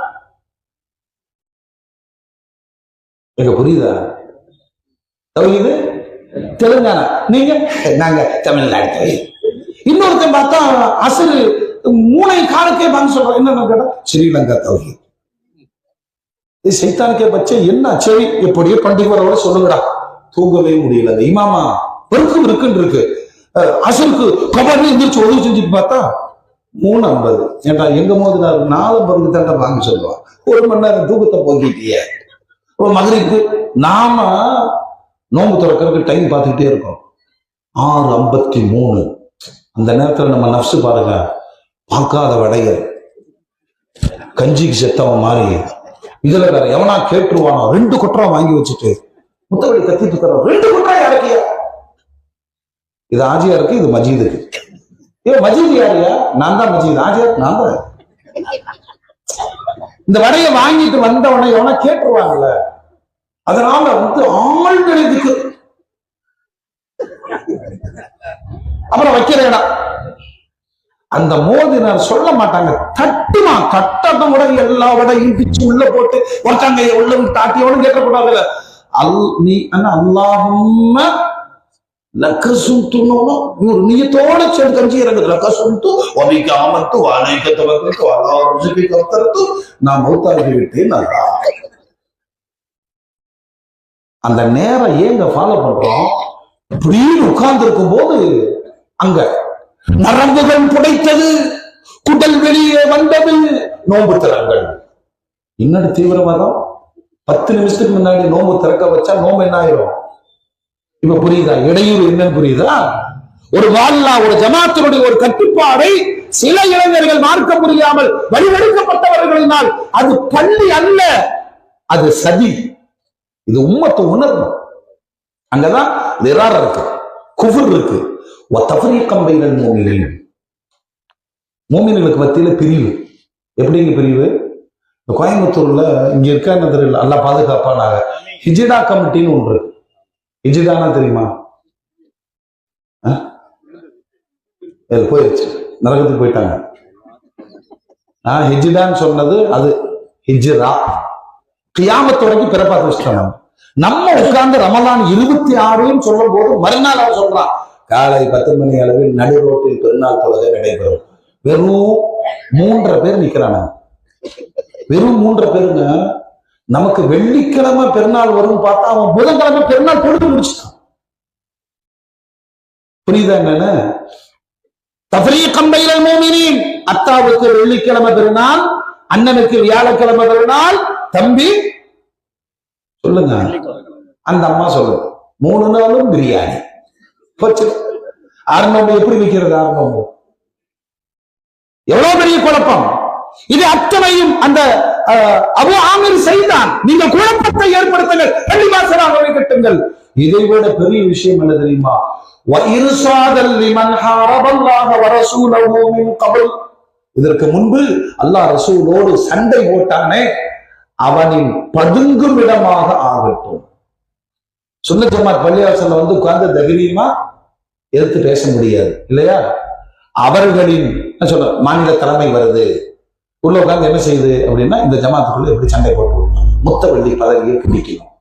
எங்க புரியுதா? தௌஹீது தெலுங்கானா, நீங்க நாங்க தமிழ்நாடு. இன்னொருத்தன் பார்த்தா அசரு 3 காலக்கே பாங்கு சொல்றான். என்னன்னு கேட்டா ஸ்ரீலங்கா தௌஹீத். சைத்தானுக்கே பச்சை என்ன சரி, எப்படியோ பண்டிகை வரவோட சொல்லுங்கடா. தூங்கவே முடியல. அந்த இமாமா பெருக்கும் இருக்குன்னு இருக்கு. அசருக்கு கபர்னு எந்திரிச்சு உதவி செஞ்சுட்டு பார்த்தா 3:50. ஏன்டா எங்க போது 4:50 தாண்டா வாங்க சொல்லுவான். 1 மணி நேரம் தூக்கத்தை போக்கிட்டியே. மகரிக்கு நாம நோம்பு திறக்கிறதுக்கு டைம் பார்த்துக்கிட்டே இருக்கோம். 6:53. அந்த நேரத்துல நம்ம நப்சு பாருங்க, பார்க்காத வடைய கஞ்சிக்கு செத்தவன் மாதிரி. இதுல வேற எவனா கேட்டுருவானோ 2 கொட்டரா வாங்கி வச்சுட்டு முத்தவழி கத்திட்டு இருக்கிறோம். 2 கொட்டரா யாருக்கியா? இது ஆஜியாருக்கு, இது மஜீதுக்கு. மஜீது யாரையா? நான் தான் மஜீது. ஆஜியார் நான் தான். இந்த வடையை வாங்கிட்டு வந்தவனை எவனா கேட்டுருவாங்கல்ல. அதனால ஆழ்நிலைக்கு அப்புறம் வைக்கிற இடம் அந்த மோதினார் சொல்ல மாட்டாங்க. தட்டுமா, தட்டத்தும் கூட எல்லா வடையும் பிச்சு உள்ள போட்டு ஒருத்தாங்க உள்ள தாட்டியோடு கேட்கக்கூடாதுல்ல. நீ அல்லாஹும்ம லக்கசும்துன்னு ஒரு நீயத்தோட சேர்ந்து கஞ்சி இறங்குது. லக்கசும்து ஒபிக்க ஆமத்து வாழைக்க தவக்கு வாழி கத்தரத்து நான் மௌத்தாகி விட்டேன். நல்லா அந்த நேரம் ஏங்க ஃபாலோ பண்றோம்? இப்படின்னு உட்கார்ந்து இருக்கும் போது அங்க நரம்புகள் புடைத்தது, குடல் வெளியே வந்தது, நோன்பு திறங்கள். என்னோட தீவிரவாதம் 10 நிமிஷத்துக்கு முன்னாடி நோன்பு திறக்க வச்சா நோம்பு என்ன ஆயிரும்? இப்ப புரியுதா இடையூறு என்னன்னு புரியுதா? ஒரு வால்லா ஒரு ஜமாத்தினுடைய ஒரு கட்டுப்பாடை சில இளைஞர்கள் மார்க்க முடியாமல் வழிவெடுக்கப்பட்டவர்களினால் அது பள்ளி அல்ல, அது சதி. இது உம்மத்து உணர்வு. அங்கதான் நிராரம் இருக்கு, குஃபர் இருக்கு. மூமின்களுக்கு மத்தியில பிரிவு. எப்படிங்க பிரிவு? கோயம்புத்தூர்ல இங்க இருக்க தெரியல, நல்லா பாதுகாப்பானாங்க ஹிஜிடா கமிட்டின்னு ஒன்று இருக்கு. ஹிஜிடானா தெரியுமா? போயிடுச்சு, நரகத்துக்கு போயிட்டாங்க. ஹிஜிடான்னு சொன்னது அது ஹிஜ்ரா. கியாமத்து வரைக்கும் பிறப்பாத்து வச்சுட்டாங்க. நம்ம உட்கார்ந்து ரமலான் 26 சொல்லும் போது மறுநாள் அவன் சொல்றான் காலை 10 மணி அளவில் நடு ரோட்டில் பெருநாள் தொழுகை நடைபெறும். வெறும் 3 பேர் நிக்கிறாங்க. வெறும் 3 பேருங்க. நமக்கு வெள்ளிக்கிழமை பெருநாள் வரும் பார்த்தா அவன் புதன்கிழமை பெருநாள் பொழுது முடிச்சுட்டான். புரியுதா என்னன்னு? தஃப்ரீகம் பைனல் முஃமினீன். அத்தாவுக்கு வெள்ளிக்கிழமை பெருநாள், அண்ணனுக்கு வியாழக்கிழமை பெருநாள். தம்பி சொல்லுங்க, அந்த அம்மா சொல்லுங்க 3 நாளும் பிரியாணி. ஆரம்பம் எப்படி வைக்கிறது? ஆரம்பம் எவ்வளவு பெரிய குழப்பம்! இது அத்தனையும் அந்த அபூ ஆமிர் செய்தான். நீங்க குழப்பத்தை ஏற்படுத்துங்கள், பள்ளிவாசலாக கட்டுங்கள். இதை விட பெரிய விஷயம் என்ன தெரியுமா? இதற்கு முன்பு அல்லாஹ் ரசூலோடு சண்டை போட்டானே, அவனின் பதுங்கும் இடமாக ஆகட்டும். சுன்னத் ஜமாத் பள்ளிவாசல்ல வந்து உட்கார்ந்து தைரியமா எதிர்த்து பேச முடியாது இல்லையா? அவர்களின் சொல்ல மாநில தலைமை வருது, உள்ள உட்கார்ந்து என்ன செய்யுது அப்படின்னா, இந்த ஜமாத்துக்குள்ள எப்படி சண்டை போட்டு முத்தவள்ளி பதவியை பிடிக்கணும்.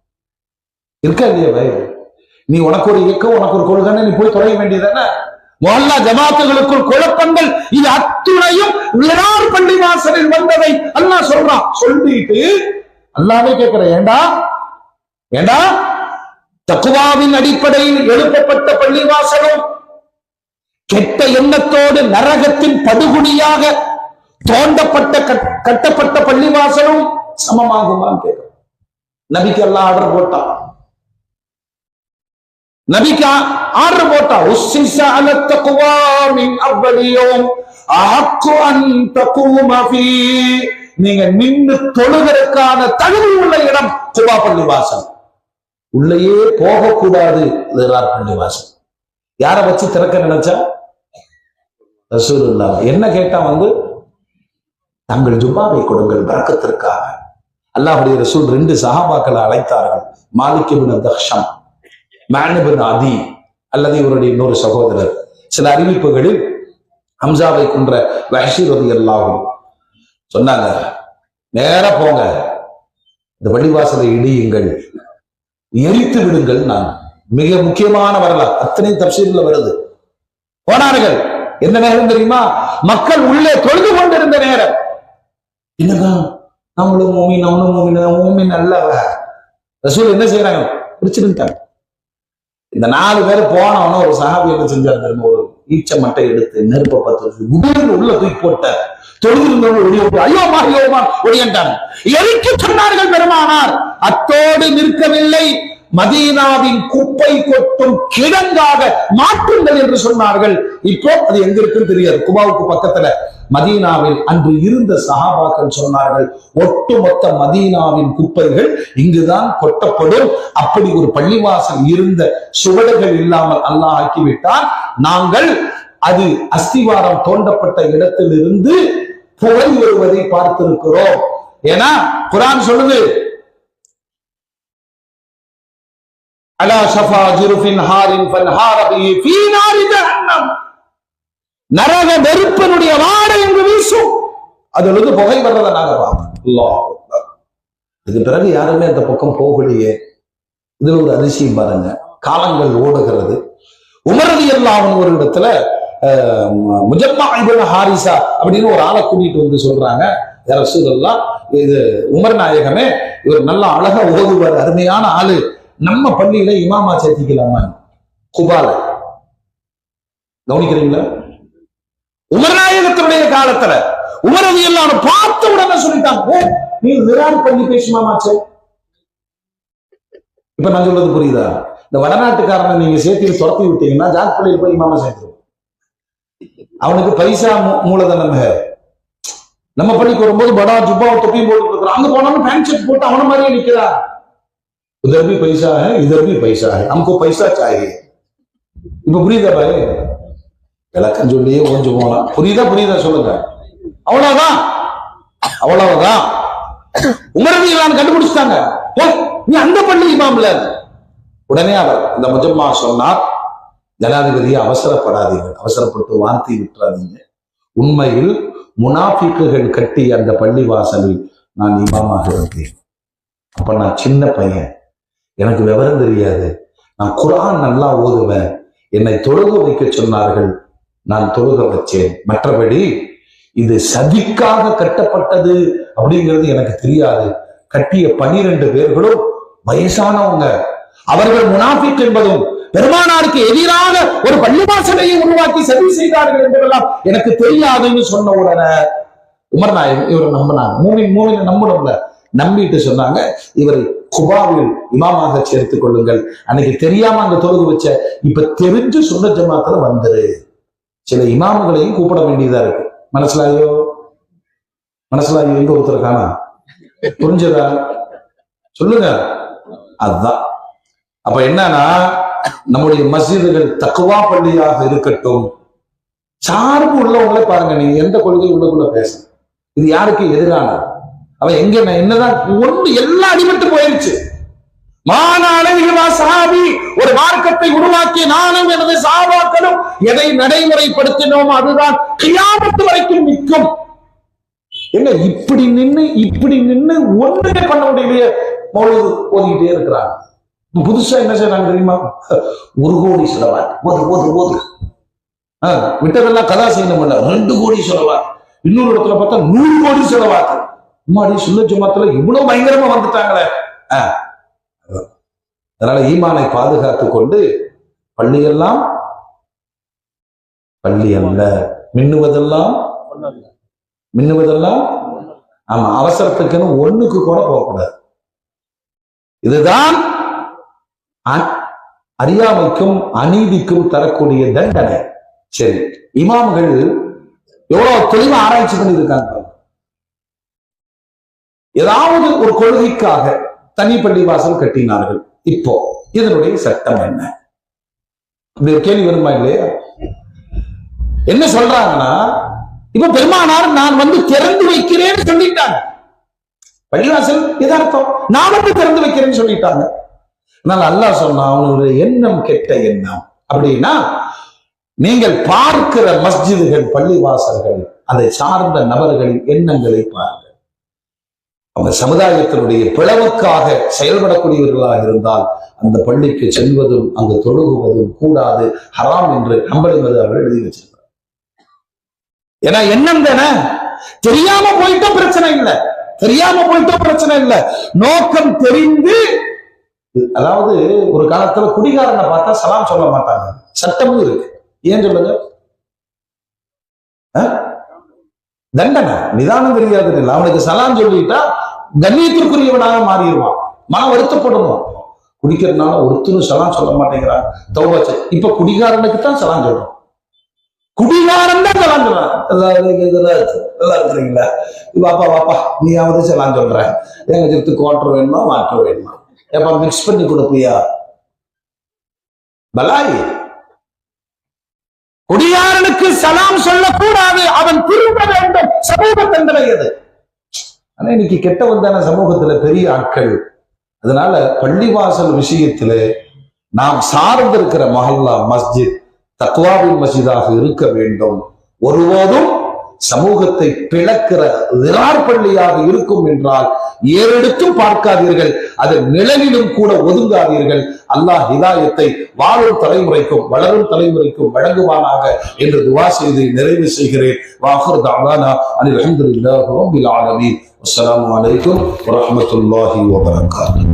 இருக்கா இல்லையா பய? நீ உனக்கு ஒரு இயக்கம், உனக்கு ஒரு கொள்கை, நீ போய் தொலைய வேண்டியதானே? மொஹல்லா ஜமாத்துகளுக்குள் குழப்பங்கள், இது அத்துணையும் விரார் பள்ளி வாசலில் வந்ததை அல்லாஹ் சொல்றான். சொல்லிட்டு அல்லாஹ்வே கேட்கிற, ஏண்டா ஏண்டா தக்வாவின் அடிப்படையில் எழுப்பப்பட்ட பள்ளிவாசலும் கெட்ட எண்ணத்தோடு நரகத்தின் படுகுடியாக தோண்டப்பட்ட கட்டப்பட்ட பள்ளிவாசலும் சமமாகுமான்னு கேட்கிறோம். நபிக்கு எல்லாம் ஆர்டர் போட்டான். நபிக்கு ஆர்டர் போட்டா, உஸ்ஸிஸ அல தக்வா மின் அவ்வலி யௌம் அஹக்கு அன் தகூம ஃபீ. நீங்க நின்று தொழுகிறதுக்கான தகுதி உள்ள இடம் குபா பள்ளிவாசல். உள்ளேயே போகக்கூடாது பள்ளிவாசல். யாரை வச்சு திறக்க நினைச்சா? ரசூலுல்லாஹ். என்ன கேட்டா வந்து, தங்கள் ஜும்மாவை கொடுங்கள் பரக்கத்திற்காக. அல்லாஹ்வுடைய ரசூல் 2 சஹாபாக்களை அழைத்தார்கள். மாலிக் இப்னு தக்ஷம், மஅன் இப்னு அதி அல்லது இவருடைய இன்னொரு சகோதரர். சில அறிவிப்புகளில் ஹம்சாவை கொன்ற வஹ்ஷி ரலியல்லாஹு அன்ஹு சொன்னாங்க, நேரா போங்க, இந்த பள்ளிவாசலை இடியுங்கள், எரித்து விடுங்கள். நான் மிக முக்கியமான வரலாறு, அத்தனை தப்சீர்ல வருது. போனார்கள். என்ன நேரம் தெரியுமா? மக்கள் உள்ளே தொழுது கொண்டிருந்த நேரம். என்னங்க நம்மளும் மூமின், அவனும் மூமின் அல்லவ. ரசூல் என்ன செய்யறாங்க? பிரிச்சுட்டாங்க. இந்த 4 பேர் போனவன ஒரு சஹாபி என்ன செஞ்சாரு? ஒரு ஈச்ச மட்டை எடுத்து நெருப்ப பத்து உள்ள தூக்கி போட்ட தொழுதிருந்தவங்க ஐயோமா ஒடியன்ட்டாங்க. எரிக்க சொன்னார்கள் பெருமானார். அத்தோடு நிற்கவில்லை, மதீனாவின் குப்பை கொட்டும் கிடங்காக மாற்றுங்கள் என்று சொன்னார்கள். இப்போ அது எங்க இருக்குன்னு தெரியாது. குபாவுக்கு பக்கத்துல மதீனாவில் அன்று இருந்த சஹாபாக்கள் சொன்னார்கள், ஒட்டுமொத்த மதீனாவின் குப்பைகள் இங்குதான் கொட்டப்படும். அப்படி ஒரு பள்ளிவாசல் இருந்த சுவடுகள் இல்லாமல் அல்லாஹ் ஆக்கிவிட்டார். நாங்கள் அது அஸ்திவாரம் தோண்டப்பட்ட இடத்திலிருந்து புகை வருவதை பார்த்திருக்கிறோம். ஏன்னா குர்ஆன் சொல்லுது, அலா ஷஃபா ஜுருஃபின் ஹாரின் ஃபன்ஹார பிஹி ஃபீ நாரி ஜஹன்னம். நரக நெருப்பினுடைய வாடை என்று வீசும். அதிலிருந்து புகை வர்றதை நாங்க பார்ப்போம். அல்லாஹ் அக்பர். இதுக்கு பிறகு யாருமே அந்த பக்கம் போகலையே. இதுல ஒரு அதிசயம் பாருங்க. காலங்கள் ஓடுகிறது. உமர் ரலியல்லாஹு அன்ஹு ஒரு இடத்துல முஜம்மா இப்னு ஹாரிசா அப்படின்னு ஒரு ஆளை கூட்டிட்டு வந்து சொல்றாங்க, யா ரசூலல்லாஹ், இது உமர் நாயகமே, இவர் நல்லா அழகா ஓதுவார், அருமையான ஆளு, நம்ம பள்ளியில இமாமா சேர்த்திக்கலாமா? குபால கவனிக்கிறீங்களா? உமர் நாயகத்தினுடைய காலத்துல உமர் ரலியல்லாஹு அன்ஹு பார்த்த உடனே சொல்லிட்டாங்க, நீ விராட் பண்ணி பேசுமாமாச்சே. இப்ப நான் சொல்றது புரியுதா? இந்த வடநாட்டுக்காரனை நீங்க சேர்த்து துரத்தி விட்டீங்கன்னா ஜாக் பள்ளியில் போய் இமாமா சேர்த்துருவோம். அவனுக்கு பைசா மூலதனம். நம்ம பள்ளிக்கு வரும்போது படா ஜுப்பா தொப்பியும் போட்டு இருக்கிறோம், அங்க போனாலும் பேண்ட் ஷர்ட் போட்டு அவன மாதிரியே நிக்கிறா. உதர் பி பைசா ஹை, இதர் பி பைசா ஹை, हमको பைசா चाहिए. இப்ப புரியுதா பாரு? விளக்கம் சொல்லியே ஓஞ்சு போலாம். புரியுதா சொல்லுங்க. அவ்வளவுதான். உமர் ரலியல்லாஹு கண்டுபிடிச்சிட்டாங்க, நீ அந்த பள்ளி இமாம்ல. உடனே அவர் இந்த முஜம்மா சொன்னார், ஜனாதிபதியை அவசரப்படாதீங்க, அவசரப்பட்டு வார்த்தை விட்டுறாதீங்க. உண்மையில் முனாஃபிக்குகள் கட்டி அந்த பள்ளி வாசலில் நான் இமாமாக இருந்தேன். அப்ப நான் சின்ன பையன், எனக்கு விவரம் தெரியாது, நான் குர்ஆன் நல்லா ஓதுவேன், என்னை தொழுக வைக்க சொன்னார்கள், நான் தொழுக வச்சேன். மற்றபடி இது சதிக்காக கட்டப்பட்டது அப்படிங்கிறது எனக்கு தெரியாது. கட்டிய 12 பேர்களும் வயசானவங்க, அவர்கள் முனாஃபிக் என்பதும் பெருமானாருக்கு எதிராக ஒரு பள்ளிவாசலையை உருவாக்கி சதி செய்தார்கள் என்பதெல்லாம் எனக்கு தெரியாதுன்னு சொன்ன உடனே உமர் நாயகம் இவரை நம்பினாங்க. மூமின் நம்பணும்ல, நம்பிட்டு சொன்னாங்க, இவரை குபாவில் இமாமாக சேர்த்துக் கொள்ளுங்கள். அன்னைக்கு தெரியாம அங்க தொழுகு வச்ச, இப்ப தெரிஞ்சு சுன்ன ஜமாத்துல வந்துரு. சில இமாமுகளையும் கூப்பிட வேண்டியதா இருக்கு. மனசுலாயோ எங்க ஒருத்தர் காணா? புரிஞ்சதா? சொல்லுங்க. அதுதான். அப்ப என்னன்னா, நம்முடைய மஸ்ஜிதுகள் தக்வா பள்ளியாக இருக்கட்டும். சார்பு உள்ளவங்களே பாருங்க, நீங்க எந்த கொள்கை உள்ளக்குள்ள பேச, இது யாருக்கு எதிரானது? அவன் எங்க என்னதான் ஒன்று எல்லாம் அடிபட்டு போயிருச்சு. ஒரு மார்க்கத்தை உருவாக்கிய நானும் எனது சஹாபாக்களும் எதை நடைமுறைப்படுத்தினோம் அதுதான் கியாமத் வரைக்கும் நிற்கும். என்ன இப்படி நின்னு ஒன்றுமே பண்ண முடியலையே, மௌலூது ஓதிக்கிட்டே இருக்கிறாங்க. புதுசா என்ன செய்யறாங்க தெரியுமா? 1 கோடி செலவாட் ஓது விட்டதெல்லாம் கதா செய்யணும். 2 கோடி செலவாட், இன்னொரு இடத்துல பார்த்தா 100 கோடி செலவாட். முன்னாடி சுன்ன ஜமாத்துல இவ்வளவு பயங்கரமா வந்துட்டாங்களே. அதனால ஈமானை பாதுகாத்துக் கொண்டு பள்ளி அல்ல, மின்னுவதெல்லாம் ஆமா, அவசரத்துக்குன்னு ஒண்ணுக்கு கூட போகக்கூடாது. இதுதான் அறியாமைக்கும் அநீதிக்கும் தரக்கூடிய தண்டனை. சரி, இமாம்கள் எவ்வளவு தெளிவா ஆராய்ச்சி பண்ணி இருக்காங்க. ஏதாவது ஒரு கொள்கைக்காக தனி பள்ளி வாசல் கட்டினார்கள். இப்போ இதனுடைய சட்டம் என்ன? இப்படி ஒரு கேள்வி வருமா இல்லையா? என்ன சொல்றாங்கன்னா, இப்ப பெருமானார் நான் வந்து திறந்து வைக்கிறேன்னு சொல்லிட்டாங்க. பள்ளிவாசல் எதார்த்தம், நான் வந்து திறந்து வைக்கிறேன்னு சொல்லிட்டாங்க. அதனால அல்லாஹ் சொன்னா, அவனுடைய எண்ணம் கெட்ட எண்ணம். அப்படின்னா நீங்கள் பார்க்கிற மஸ்ஜிதுகள், பள்ளிவாசல்கள், அதை சார்ந்த நபர்களின் எண்ணங்களை பாருங்கள். அவங்க சமுதாயத்தினுடைய பிளவுக்காக செயல்படக்கூடியவர்களாக இருந்தால் அந்த பள்ளிக்கு செல்வதும் அங்கு தொழுகுவதும் கூடாது, ஹராம் என்று ஹம்பலி மதுஹப் எழுதி வச்சிருக்கிறார். ஏன்னா எண்ணம் தானே. தெரியாம போயிட்டோம் பிரச்சனை இல்லை, நோக்கம் தெரிந்து. அதாவது ஒரு காலத்துல குடிகாரனை பார்த்தா சலாம் சொல்ல மாட்டாங்க, சட்டமும் இருக்கு. ஏன் சொல்லுங்க? தண்டனை. நிதானம் தெரியாது இல்லை, அவனுக்கு சலாம் சொல்லிட்டா கண்ணியத்திற்குரியவனாக மாறிடுவான், மன வருத்தப்படணும். குடிக்கிறதுனால ஒருத்தரும் சலாம் சொல்ல மாட்டேங்கிறான். தௌபா. இப்ப குடிகாரனுக்கு தான் சலாம் சொல்றோம், குடிகாரன் தான் சலாம் சொல்றான். நல்லா இருக்கிறீங்களா, வாப்பா நீயாவது சலாம் சொல்ற, எங்க சேர்த்து குவார்டர் வேணுமா வாட்டர் வேணுமா, எப்ப மிக்ஸ் பண்ணி கொடுப்பியா? பலாயி. குடியாரனுக்கு சலாம் சொல்லக்கூடாது, அவன் திரும்ப வேண்டும். சமூக தண்டனை அது. ஆனா இன்னைக்கு கெட்ட வந்தான சமூகத்துல பெரிய ஆட்கள். அதனால பள்ளிவாசல் விஷயத்துல நாம் சார்ந்திருக்கிற மஹல்லா மஸ்ஜித் தக்வாவின் மஸ்ஜிதாக இருக்க வேண்டும். ஒருபோதும் சமூகத்தை பிளக்கிற பள்ளியாக இருக்கும் என்றால் ஏறெடுத்தும் பார்க்காதீர்கள், அதன் நிழலிலும் கூட ஒதுங்காதீர்கள். அல்லாஹ் ஹிதாயத்தை வாழும் தலைமுறைக்கும் வளரும் தலைமுறைக்கும் வழங்குவானாக என்று துவா செய்து நிறைவு செய்கிறேன். வாஹிர் தஅவானா அனில் ஹம்துலில்லாஹி ரப்பில் ஆலமீன். அஸ்ஸலாமு அலைக்கும் வரஹ்மத்துல்லாஹி வபரகாத்துஹு.